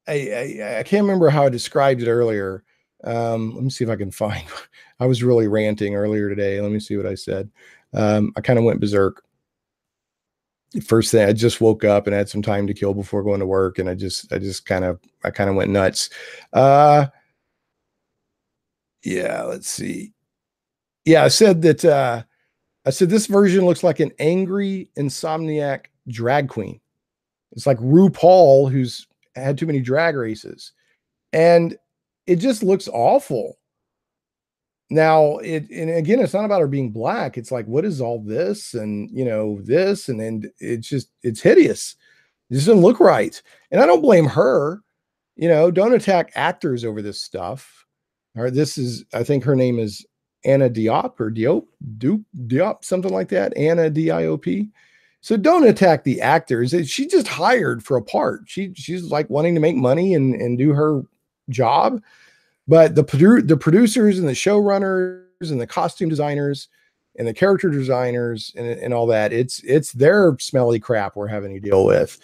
A: can't remember how I described it earlier. Let me see if I can find. I was really ranting earlier today. Let me see what I said. I kind of went berserk. First thing, I just woke up and had some time to kill before going to work, and I kind of went nuts. Yeah, let's see. Yeah, I said that. I said this version looks like an angry insomniac drag queen. It's like RuPaul, who's had too many drag races, and it just looks awful. Now, and again, it's not about her being black. It's like, what is all this? And, this, and then it's hideous. It just doesn't look right. And I don't blame her. Don't attack actors over this stuff. All right, I think her name is Anna Diop or Diop, something like that. Anna Diop. So don't attack the actors. She just hired for a part. She's like wanting to make money and do her job. But the producers and the showrunners and the costume designers and the character designers and all that, it's their smelly crap we're having to deal with.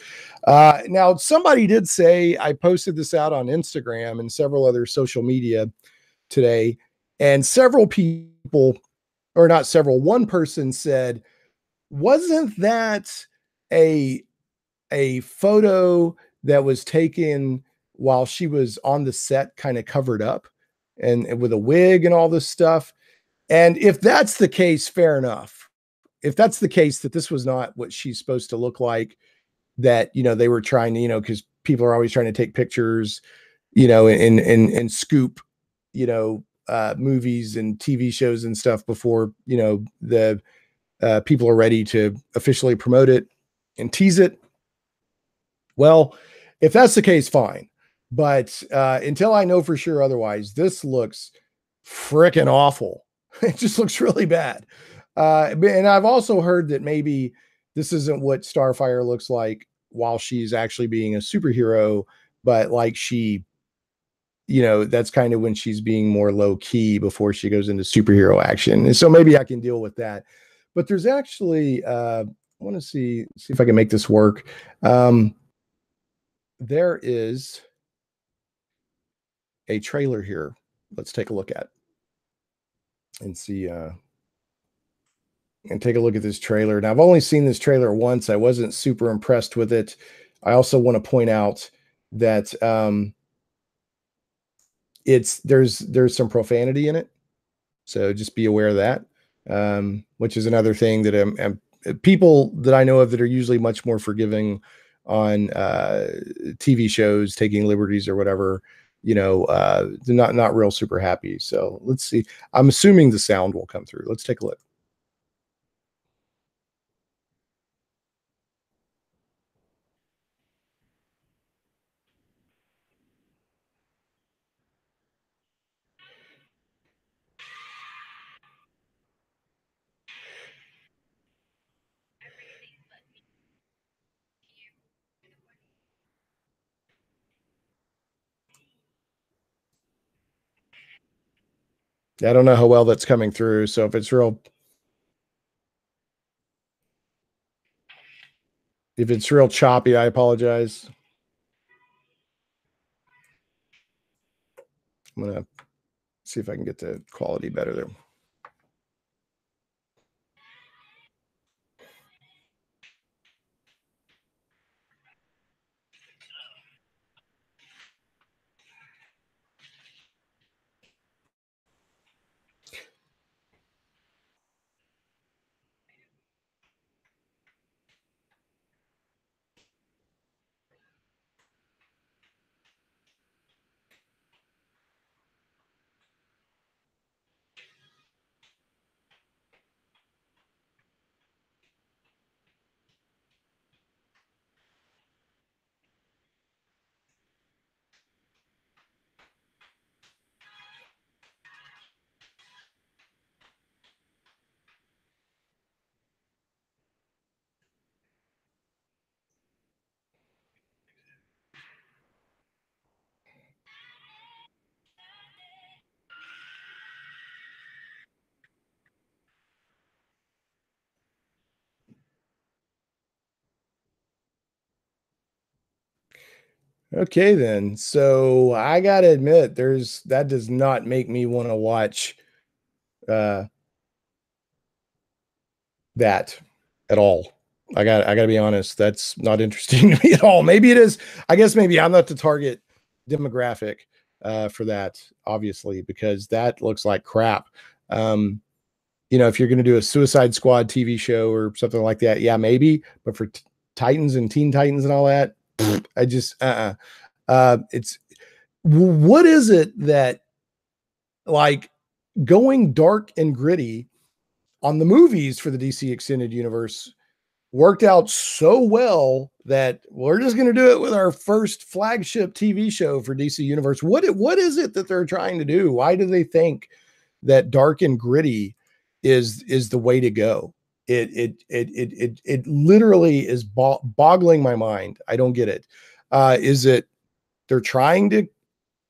A: Now, somebody did say, I posted this out on Instagram and several other social media today, and several people, or not several, one person said, wasn't that a photo that was taken while she was on the set, kind of covered up and with a wig and all this stuff? And if that's the case, fair enough. If that's the case, that this was not what she's supposed to look like, that, they were trying to, because people are always trying to take pictures, and scoop, movies and TV shows and stuff before, the people are ready to officially promote it and tease it. Well, if that's the case, fine. But until I know for sure otherwise, this looks freaking awful. It just looks really bad. And I've also heard that maybe this isn't what Starfire looks like while she's actually being a superhero, but like she, that's kind of when she's being more low key before she goes into superhero action. And so maybe I can deal with that. But there's actually, I want to see if I can make this work. There is a trailer here. Let's take a look at and see, and take a look at this trailer. Now, I've only seen this trailer once. I wasn't super impressed with it. I also want to point out that there's some profanity in it, so just be aware of that. Which is another thing that people that I know of that are usually much more forgiving on TV shows taking liberties or whatever, they're not real super happy. So let's see. I'm assuming the sound will come through. Let's take a look. I don't know how well that's coming through. So if it's real choppy, I apologize. I'm gonna see if I can get the quality better there. Okay, then. So I gotta admit, that does not make me want to watch uh that at all. I gotta be honest. That's not interesting to me at all. Maybe it is. I guess maybe I'm not the target demographic for that, obviously, because that looks like crap. Um, if you're gonna do a Suicide Squad TV show or something like that, yeah, maybe. But for Titans and Teen Titans and all that, I just it's what is it that, like, going dark and gritty on the movies for the DC Extended Universe worked out so well that we're just going to do it with our first flagship TV show for DC Universe? What is it that they're trying to do? Why do they think that dark and gritty is the way to go? It literally is boggling my mind. I don't get it. Is it they're trying to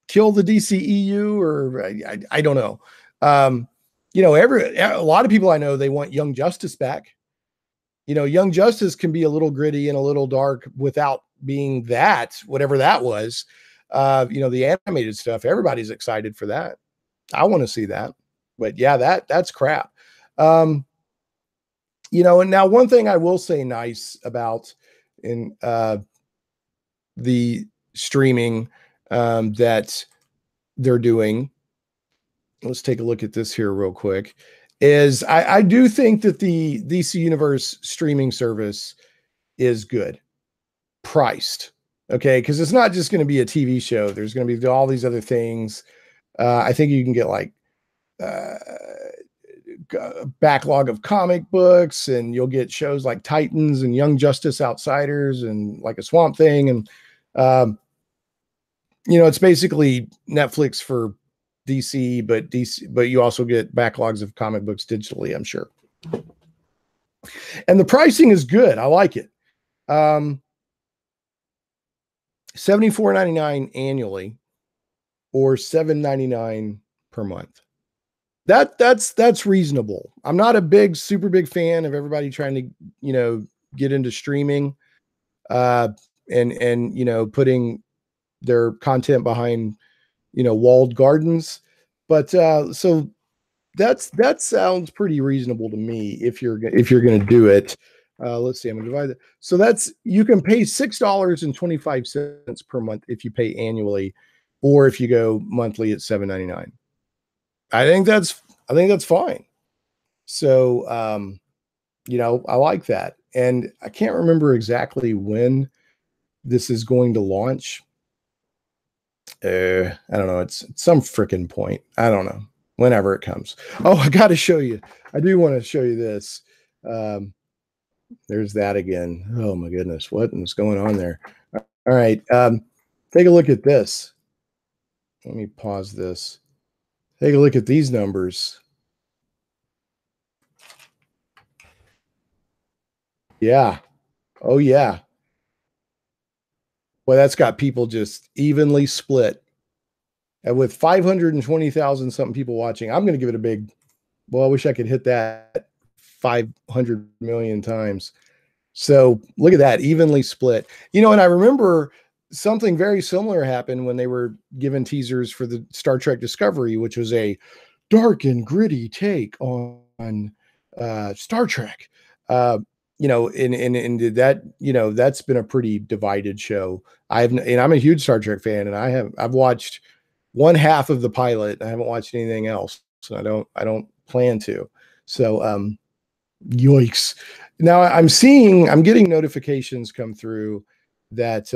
A: kill the DCEU, or I don't know. A lot of people I know, they want Young Justice back. Young Justice can be a little gritty and a little dark without being that, whatever that was. The animated stuff, everybody's excited for that. I want to see that. But yeah, that's crap. And now one thing I will say nice about in the streaming that they're doing, let's take a look at this here real quick, is I do think that the DC Universe streaming service is good priced. Okay, because it's not just going to be a TV show. There's going to be all these other things. I think you can get like a backlog of comic books, and you'll get shows like Titans and Young Justice Outsiders and like a Swamp Thing. And it's basically Netflix for DC, but you also get backlogs of comic books digitally, I'm sure. And the pricing is good. I like it. $74.99 annually or $7.99 per month. That's reasonable. I'm not a super big fan of everybody trying to, get into streaming and putting their content behind, walled gardens. But so that sounds pretty reasonable to me if you're going to do it. Let's see, I'm going to divide it. So you can pay $6.25 per month if you pay annually. or if you go monthly at $7.99. I think that's fine. So, I like that. And I can't remember exactly when this is going to launch. I don't know. It's some freaking point. I don't know. Whenever it comes. Oh, I got to show you. I do want to show you this. There's that again. Oh my goodness. What is going on there? All right. Take a look at this. Let me pause this. Take a look at these numbers. Yeah. Oh yeah. Well, that's got people just evenly split. And with 520,000 something people watching, I'm going to give it a big, well, I wish I could hit that 500 million times. So look at that, evenly split. And I remember something very similar happened when they were given teasers for the Star Trek Discovery, which was a dark and gritty take on Star Trek. And that, that's been a pretty divided show. I'm a huge Star Trek fan, and I've watched one half of the pilot. I haven't watched anything else, so I don't plan to. So, yikes. Now I'm getting notifications come through that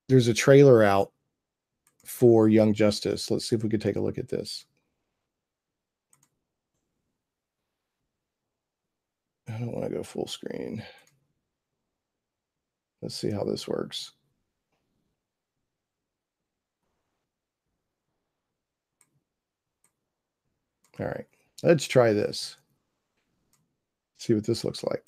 A: there's a trailer out for Young Justice. Let's see if we could take a look at this. I don't want to go full screen. Let's see how this works. All right, let's try this. See what this looks like.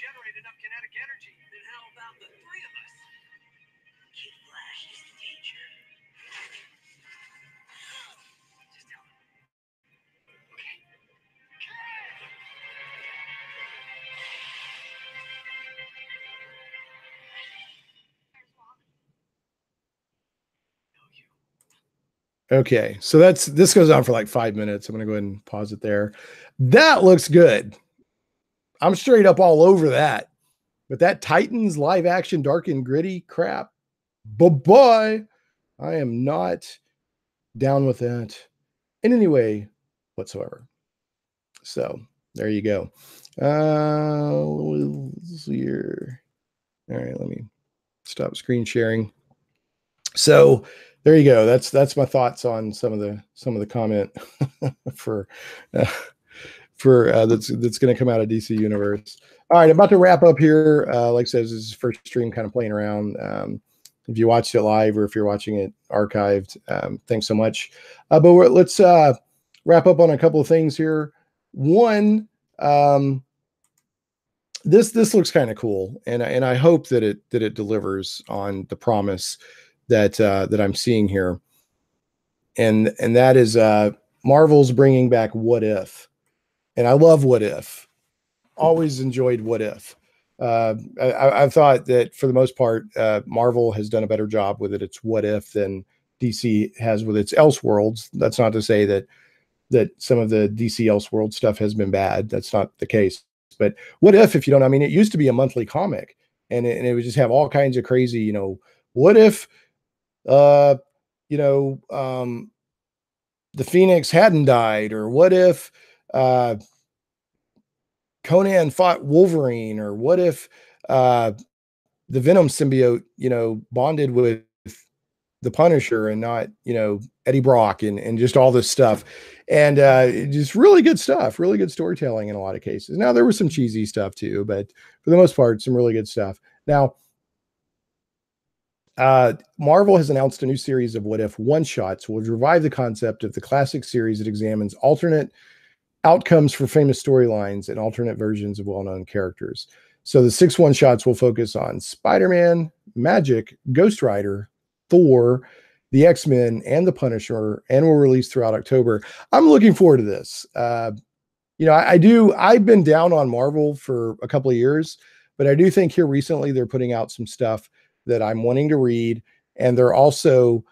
B: Generate enough kinetic energy. Then how about the three of us? Kid Flash is the teacher. Just tell him.
A: Okay, so this goes on for like 5 minutes. I'm going to go ahead and pause it there. That looks good. I'm straight up all over that. But that Titans live action dark and gritty crap, bye-bye. I am not down with that in any way whatsoever. So there you go. Here. All right, let me stop screen sharing. So there you go. That's my thoughts on some of the comment for that's going to come out of DC Universe. All right, about to wrap up here. Like I said, this is first stream, kind of playing around. If you watched it live or if you're watching it archived, thanks so much. But let's wrap up on a couple of things here. One, This looks kind of cool, and I hope that it delivers on the promise that I'm seeing here, and that is Marvel's bringing back What If, and I love What If. Always enjoyed What If. I've thought that for the most part, Marvel has done a better job with its What If than DC has with its Elseworlds. That's not to say that some of the DC Elseworld stuff has been bad. That's not the case. But What If you don't, I mean, it used to be a monthly comic, and it would just have all kinds of crazy, what if, the Phoenix hadn't died, or what if, Conan fought Wolverine, or what if, the Venom symbiote, bonded with the Punisher and not, Eddie Brock, and just all this stuff. And just really good stuff, really good storytelling in a lot of cases. Now, there was some cheesy stuff too, but for the most part, some really good stuff. Now, Marvel has announced a new series of What If one-shots, which revive the concept of the classic series that examines alternate outcomes for famous storylines and alternate versions of well-known characters. So the 6 one-shots will focus on Spider-Man, Magic, Ghost Rider, Thor, the X-Men, and the Punisher, and will release throughout October. I'm looking forward to this. I've been down on Marvel for a couple of years, but I do think here recently they're putting out some stuff that I'm wanting to read, and they're also,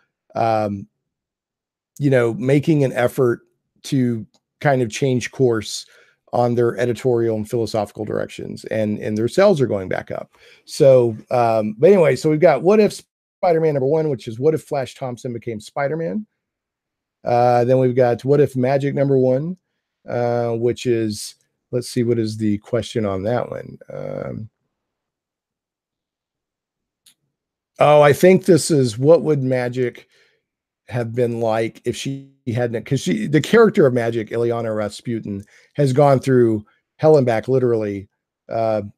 A: making an effort to kind of change course on their editorial and philosophical directions, and their sales are going back up. So, but anyway, so we've got What If Spider-Man #1, which is what if Flash Thompson became Spider-Man. Then we've got What If Magic #1, which is, let's see, what is the question on that one? I think this is what would Magic have been like if she hadn't, because the character of Magic, Ilyana Rasputin, has gone through hell and back, literally, and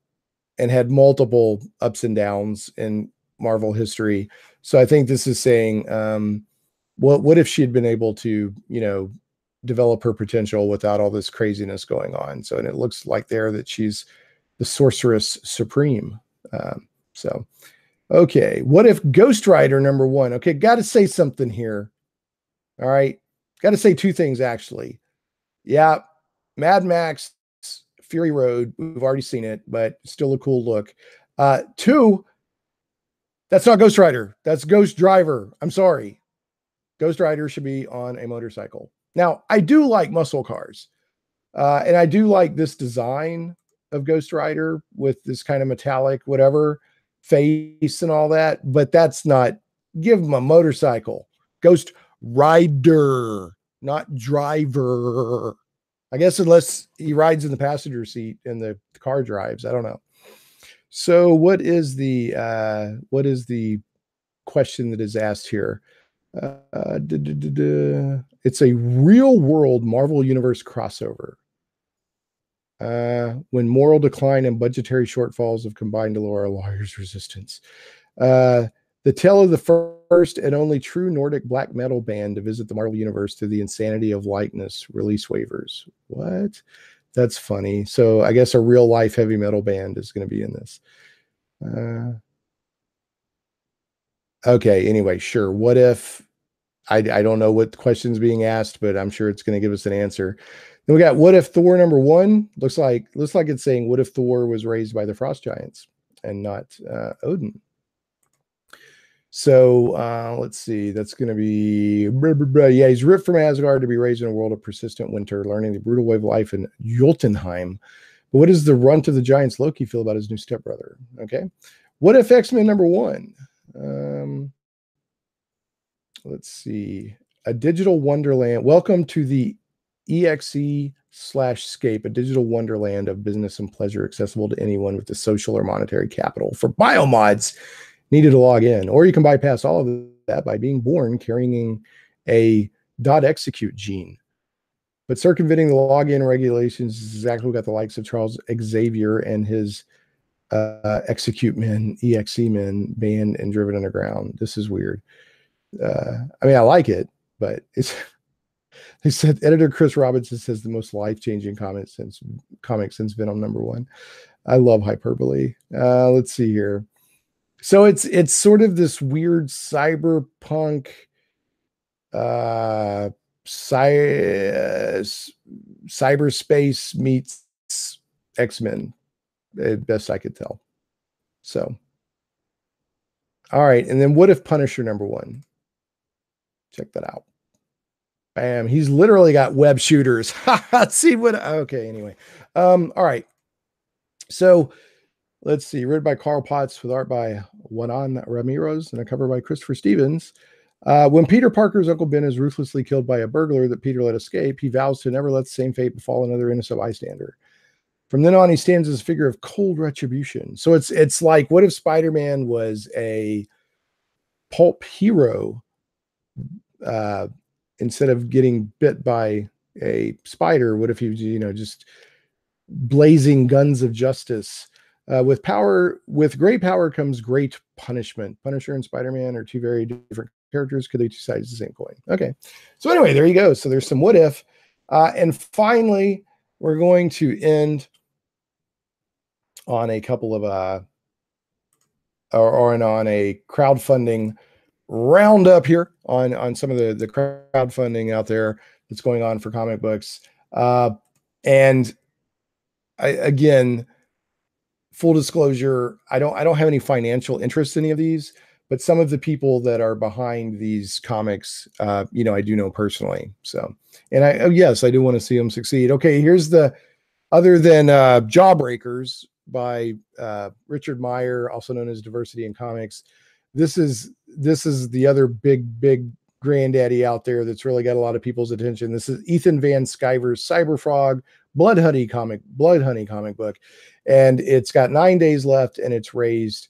A: had multiple ups and downs in Marvel history. So I think this is saying, what if she had been able to, develop her potential without all this craziness going on? So, and it looks like there that she's the Sorceress Supreme. So, okay. What if Ghost Rider #1? Okay. Got to say something here. All right. Got to say 2 things, actually. Yeah. Mad Max Fury Road. We've already seen it, but still a cool look. 2, that's not Ghost Rider. That's Ghost Driver. I'm sorry. Ghost Rider should be on a motorcycle. Now, I do like muscle cars. And I do like this design of Ghost Rider with this kind of metallic, whatever, face and all that. But that's not, give him a motorcycle. Ghost Rider, not driver. I guess unless he rides in the passenger seat and the car drives. I don't know. So what is the question that is asked here? It's a real world Marvel Universe crossover. When moral decline and budgetary shortfalls have combined to lower a lawyer's resistance. The tale of the first and only true Nordic black metal band to visit the Marvel Universe through the insanity of likeness release waivers. What? That's funny. So I guess a real life heavy metal band is going to be in this. Okay. Anyway, sure. What if, I don't know what the question's being asked, but I'm sure it's going to give us an answer. Then we got What If Thor #1. Looks like it's saying what if Thor was raised by the Frost Giants and not Odin. So let's see. That's going to be, yeah, he's ripped from Asgard to be raised in a world of persistent winter, learning the brutal way of life in Jotunheim. But what does the runt of the Giants Loki feel about his new stepbrother? Okay. What if X-Men #1? Let's see. A digital wonderland. Welcome to the EXE/scape, a digital wonderland of business and pleasure accessible to anyone with the social or monetary capital. For biomods needed to log in, or you can bypass all of that by being born carrying a .execute gene. But circumventing the login regulations is exactly what got the likes of Charles Xavier and his execute men, EXE men, banned and driven underground. This is weird. I mean, I like it, but it's They said editor Chris Robinson says the most life-changing comic since Venom #1. I love hyperbole. Let's see here. So it's sort of this weird cyberpunk cyberspace meets X-Men, best I could tell. So, all right, and then what if Punisher #1? Check that out. Bam, he's literally got web shooters. Let's see what. Okay, anyway, all right. So let's see. Written by Carl Potts with art by Juan Ramirez and a cover by Christopher Stevens. When Peter Parker's Uncle Ben is ruthlessly killed by a burglar that Peter let escape, he vows to never let the same fate befall another innocent bystander. From then on, he stands as a figure of cold retribution. So it's like, what if Spider-Man was a pulp hero instead of getting bit by a spider? What if he was, just blazing guns of justice? With great power comes great punishment. Punisher and Spider-Man are two very different characters. Could they two sides of the same coin? Okay. So anyway, there you go. So there's some what if. And finally, we're going to end on a couple of on a crowdfunding roundup here on some of the crowdfunding out there that's going on for comic books. And again, full disclosure, I don't have any financial interest in any of these, but some of the people that are behind these comics, I do know personally. So, and yes, I do want to see them succeed. Okay, here's the other than Jawbreakers by Richard Meyer, also known as Diversity in Comics. This is the other big granddaddy out there that's really got a lot of people's attention. This is Ethan Van Sciver's Cyberfrog Blood Honey comic book, and it's got 9 days left, and it's raised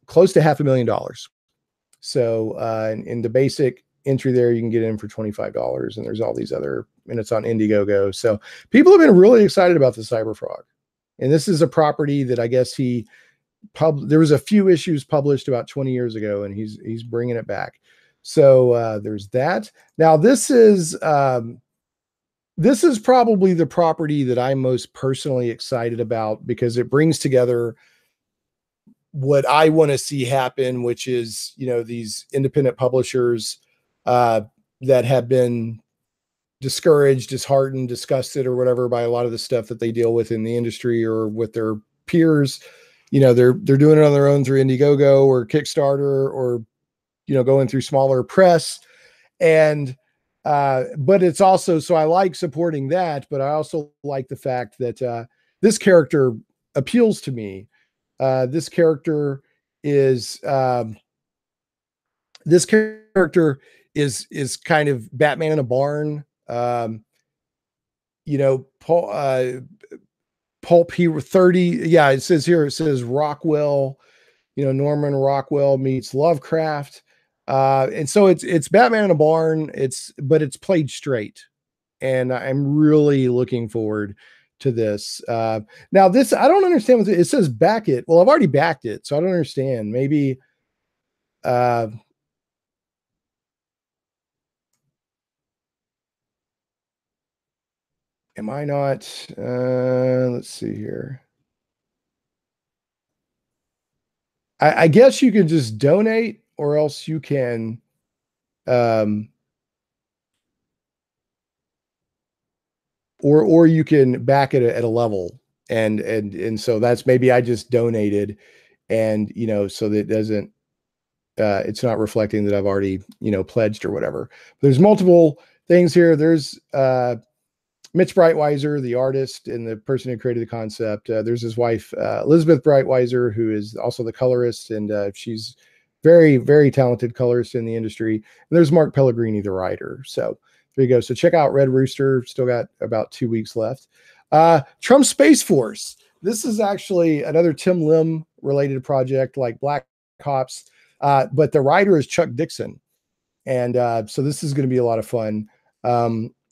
A: close to $500,000. So in the basic entry there, you can get in for $25, and there's all these other, and it's on Indiegogo. So people have been really excited about the Cyberfrog, and this is a property that I guess there was a few issues published about 20 years ago, and he's bringing it back. So there's that. Now this is probably the property that I'm most personally excited about, because it brings together what I want to see happen, which is, these independent publishers that have been discouraged, disheartened, disgusted, or whatever by a lot of the stuff that they deal with in the industry or with their peers. They're doing it on their own through Indiegogo or Kickstarter, or, going through smaller press. And, but it's also, so I like supporting that, but I also like the fact that this character appeals to me. This character is kind of Batman in a barn. Pulp Hero 30. Yeah, it says Rockwell, Norman Rockwell meets Lovecraft. And so it's Batman in a barn. But it's played straight. And I'm really looking forward to this. Now this, I don't understand what it says. Back it. Well, I've already backed it, so I don't understand. Maybe, am I not? Let's see here. I guess you can just donate, or else you can, or you can back it at a level, and so that's, maybe I just donated, and so that it doesn't, it's not reflecting that I've already pledged or whatever. There's multiple things here. There's Mitch Breitweiser, the artist and the person who created the concept. There's his wife, Elizabeth Breitweiser, who is also the colorist, and she's very, very talented colorist in the industry. And there's Mark Pellegrini, the writer. So there you go. So check out Red Rooster. Still got about 2 weeks left. Trump Space Force. This is actually another Tim Lim related project, like Black Ops, but the writer is Chuck Dixon. And so this is going to be a lot of fun.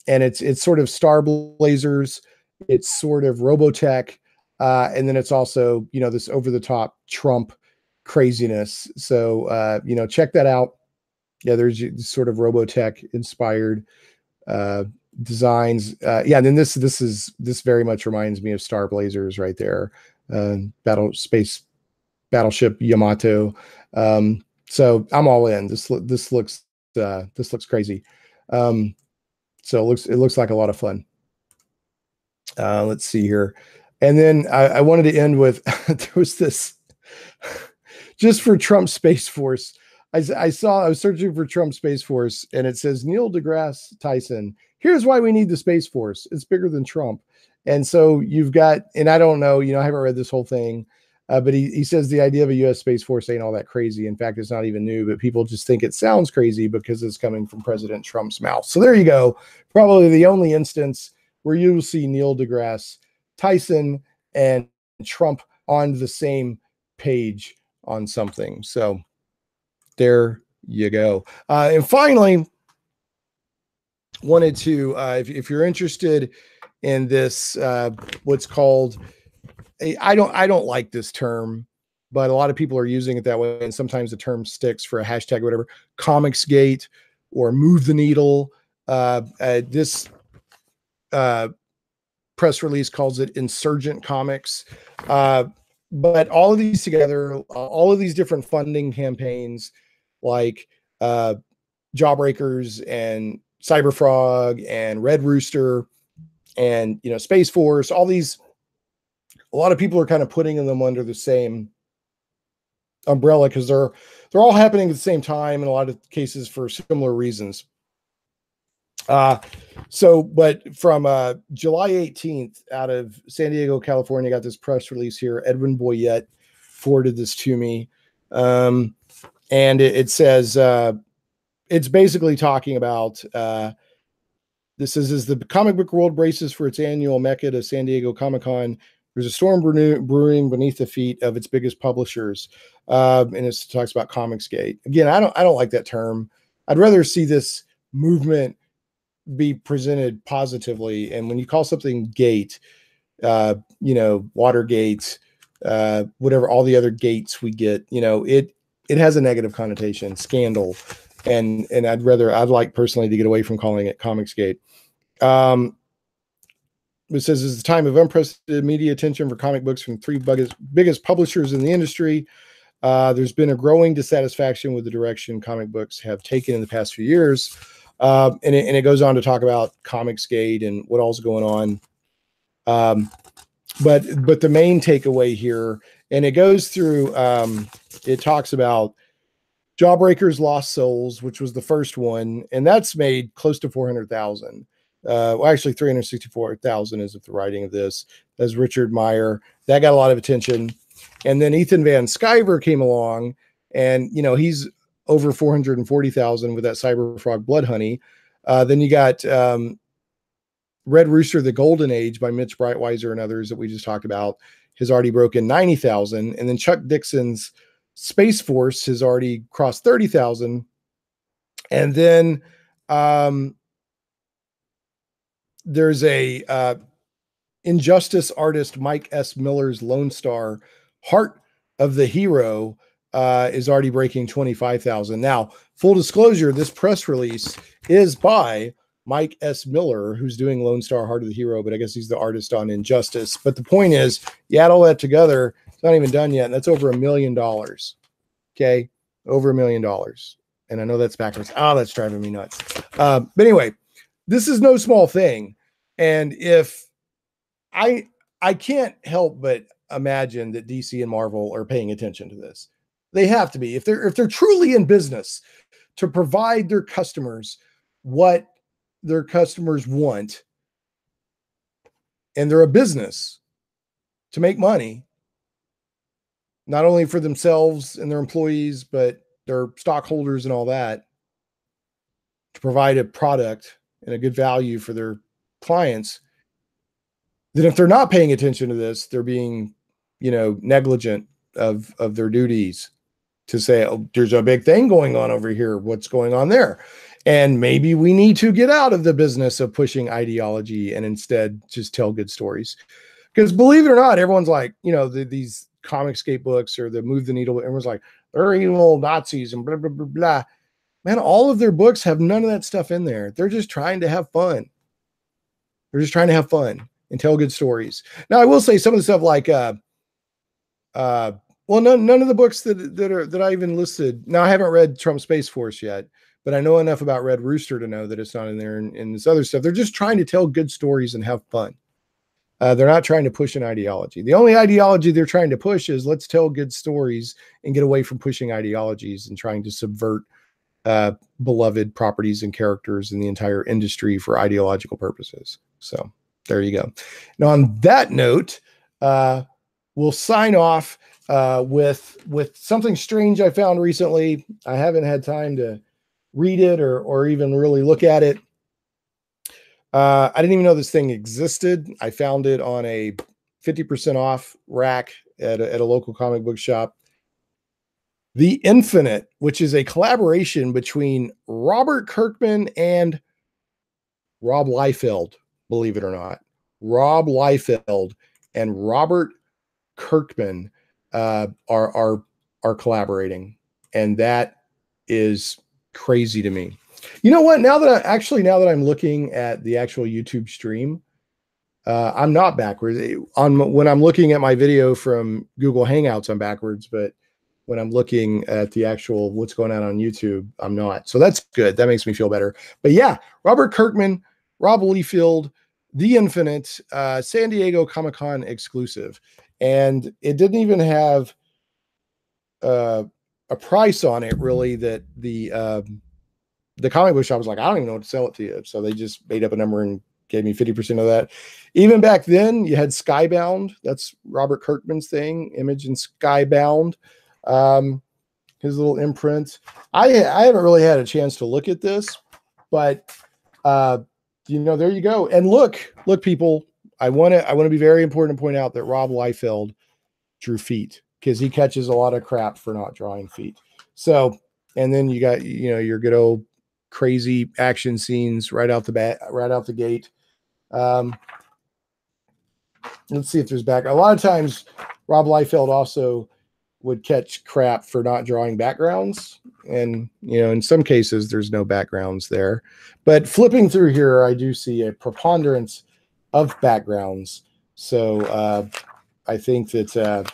A: And it's sort of Star Blazers, it's sort of Robotech, and then it's also, this over-the-top Trump craziness. So, check that out. Yeah, there's sort of Robotech inspired designs. Yeah, and then this very much reminds me of Star Blazers right there. Battleship Yamato. So I'm all in. This looks crazy. So it looks like a lot of fun. Let's see here. And then I wanted to end with there was this just for Trump Space Force. I was searching for Trump Space Force, and it says Neil deGrasse Tyson. Here's why we need the Space Force. It's bigger than Trump. And so you've got, and I don't know, I haven't read this whole thing, but he says the idea of a U.S. Space Force ain't all that crazy. In fact, it's not even new, but people just think it sounds crazy because it's coming from President Trump's mouth. So there you go. Probably the only instance where you will see Neil deGrasse Tyson and Trump on the same page on something. So there you go. And finally, wanted to, if you're interested in this, what's called, I don't like this term, but a lot of people are using it that way. And sometimes the term sticks for a hashtag or whatever, Comicsgate or Move the Needle. This press release calls it Insurgent Comics. But all of these together, all of these different funding campaigns like Jawbreakers and Cyberfrog and Red Rooster and Space Force, all these, a lot of people are kind of putting them under the same umbrella because they're all happening at the same time in a lot of cases for similar reasons. But from July 18th out of San Diego, California, I got this press release here. Edwin Boyette forwarded this to me. And it says, it's basically talking about, this is as the comic book world braces for its annual Mecca to San Diego Comic-Con, there's a storm brewing beneath the feet of its biggest publishers. And it talks about Comicsgate. Again, I don't like that term. I'd rather see this movement be presented positively. And when you call something gate, Watergate, whatever, all the other gates we get, it has a negative connotation, scandal. And I'd like personally to get away from calling it Comicsgate. It says it's a time of unprecedented media attention for comic books from three biggest publishers in the industry. There's been a growing dissatisfaction with the direction comic books have taken in the past few years. And it goes on to talk about Comicsgate and what all's going on. But the main takeaway here, and it goes through, it talks about Jawbreakers Lost Souls, which was the first one, and that's made close to 400,000. Well, actually 364,000 as of the writing of this. As Richard Meyer, that got a lot of attention. And then Ethan Van Sciver came along, and he's over 440,000 with that Cyberfrog Blood Honey. Then you got Red Rooster, The Golden Age by Mitch Breitweiser and others that we just talked about has already broken 90,000. And then Chuck Dixon's Space Force has already crossed 30,000. And then there's a Injustice artist, Mike S. Miller's Lone Star, Heart of the Hero, is already breaking 25,000. Now, full disclosure, this press release is by Mike S. Miller, who's doing Lone Star, Heart of the Hero, but I guess he's the artist on Injustice. But the point is, you add all that together, it's not even done yet, and that's over $1 million. Okay, over $1 million. And I know that's backwards. Oh, that's driving me nuts. But anyway, this is no small thing. And if I can't help but imagine that DC and Marvel are paying attention to this. They have to be. If they're truly in business to provide their customers what their customers want, and they're a business to make money, not only for themselves and their employees, but their stockholders and all that, to provide a product and a good value for their clients, then if they're not paying attention to this, they're being, negligent of their duties to say, oh, there's a big thing going on over here. What's going on there? And maybe we need to get out of the business of pushing ideology and instead just tell good stories. Because believe it or not, everyone's like, these Comicsgate books or the Move the Needle, everyone's like, they're evil Nazis and blah, blah, blah, blah. Man, all of their books have none of that stuff in there. They're just trying to have fun. They're just trying to have fun and tell good stories. Now, I will say some of the stuff like, well, none of the books that I even listed. Now, I haven't read Trump Space Force yet, but I know enough about Red Rooster to know that it's not in there and this other stuff. They're just trying to tell good stories and have fun. They're not trying to push an ideology. The only ideology they're trying to push is let's tell good stories and get away from pushing ideologies and trying to subvert beloved properties and characters in the entire industry for ideological purposes. So there you go. Now, on that note, we'll sign off with something strange I found recently. I haven't had time to read it or even really look at it. I didn't even know this thing existed. I found it on a 50% off rack at a local comic book shop. The Infinite, which is a collaboration between Robert Kirkman and Rob Liefeld, believe it or not. Rob Liefeld and Robert Kirkman are collaborating, and that is crazy to me. You know what? Now that I'm looking at the actual YouTube stream, I'm not backwards. When I'm looking at my video from Google Hangouts, I'm backwards, but when I'm looking at the actual what's going on YouTube, I'm not. So that's good. That makes me feel better. But yeah, Robert Kirkman, Rob Liefeld, The Infinite, San Diego Comic-Con exclusive. And it didn't even have a price on it, really, that the comic book shop was like, I don't even know what to sell it to you. So they just made up a number and gave me 50% of that. Even back then, you had Skybound. That's Robert Kirkman's thing, Image and Skybound. His little imprint. I haven't really had a chance to look at this, but you know, there you go. And look, people, I want to be very important to point out that Rob Liefeld drew feet, because he catches a lot of crap for not drawing feet. So, and then you got, you know, your good old crazy action scenes right out the gate. Let's see if there's back. A lot of times Rob Liefeld also would catch crap for not drawing backgrounds. And, you know, in some cases there's no backgrounds there, but flipping through here, I do see a preponderance of backgrounds. So I think that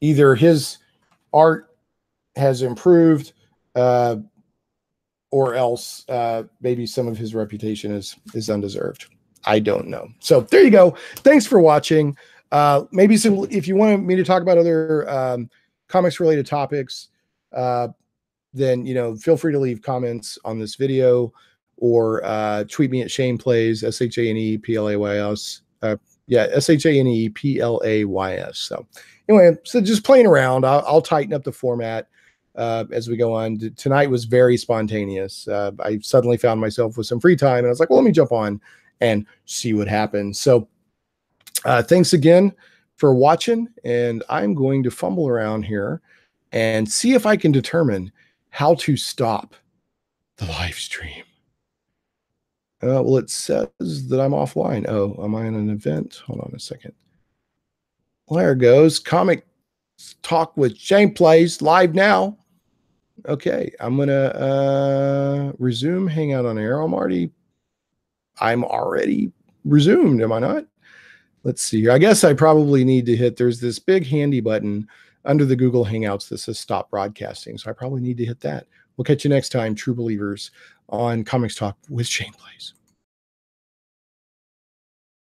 A: either his art has improved or else maybe some of his reputation is undeserved. I don't know. So there you go. Thanks for watching. Maybe some, if you want me to talk about other comics related topics, then, you know, feel free to leave comments on this video or tweet me at Shane Plays, ShanePlays. Yeah, ShanePlays. So anyway, so just playing around. I'll tighten up the format as we go on. Tonight was very spontaneous. I suddenly found myself with some free time, and I was like, well, let me jump on and see what happens. So thanks again for watching, and I'm going to fumble around here and see if I can determine how to stop the live stream. Well, it says that I'm offline. Oh, am I in an event? Hold on a second. Well, there it goes. Comic Talk with Shane Plays live now. Okay, I'm gonna resume Hangout on Air. I'm already resumed, am I not? Let's see here. I guess I probably need to hit, there's this big handy button under the Google Hangouts that says stop broadcasting. So I probably need to hit that. We'll catch you next time, true believers, on Comics Talk with Shane Plays.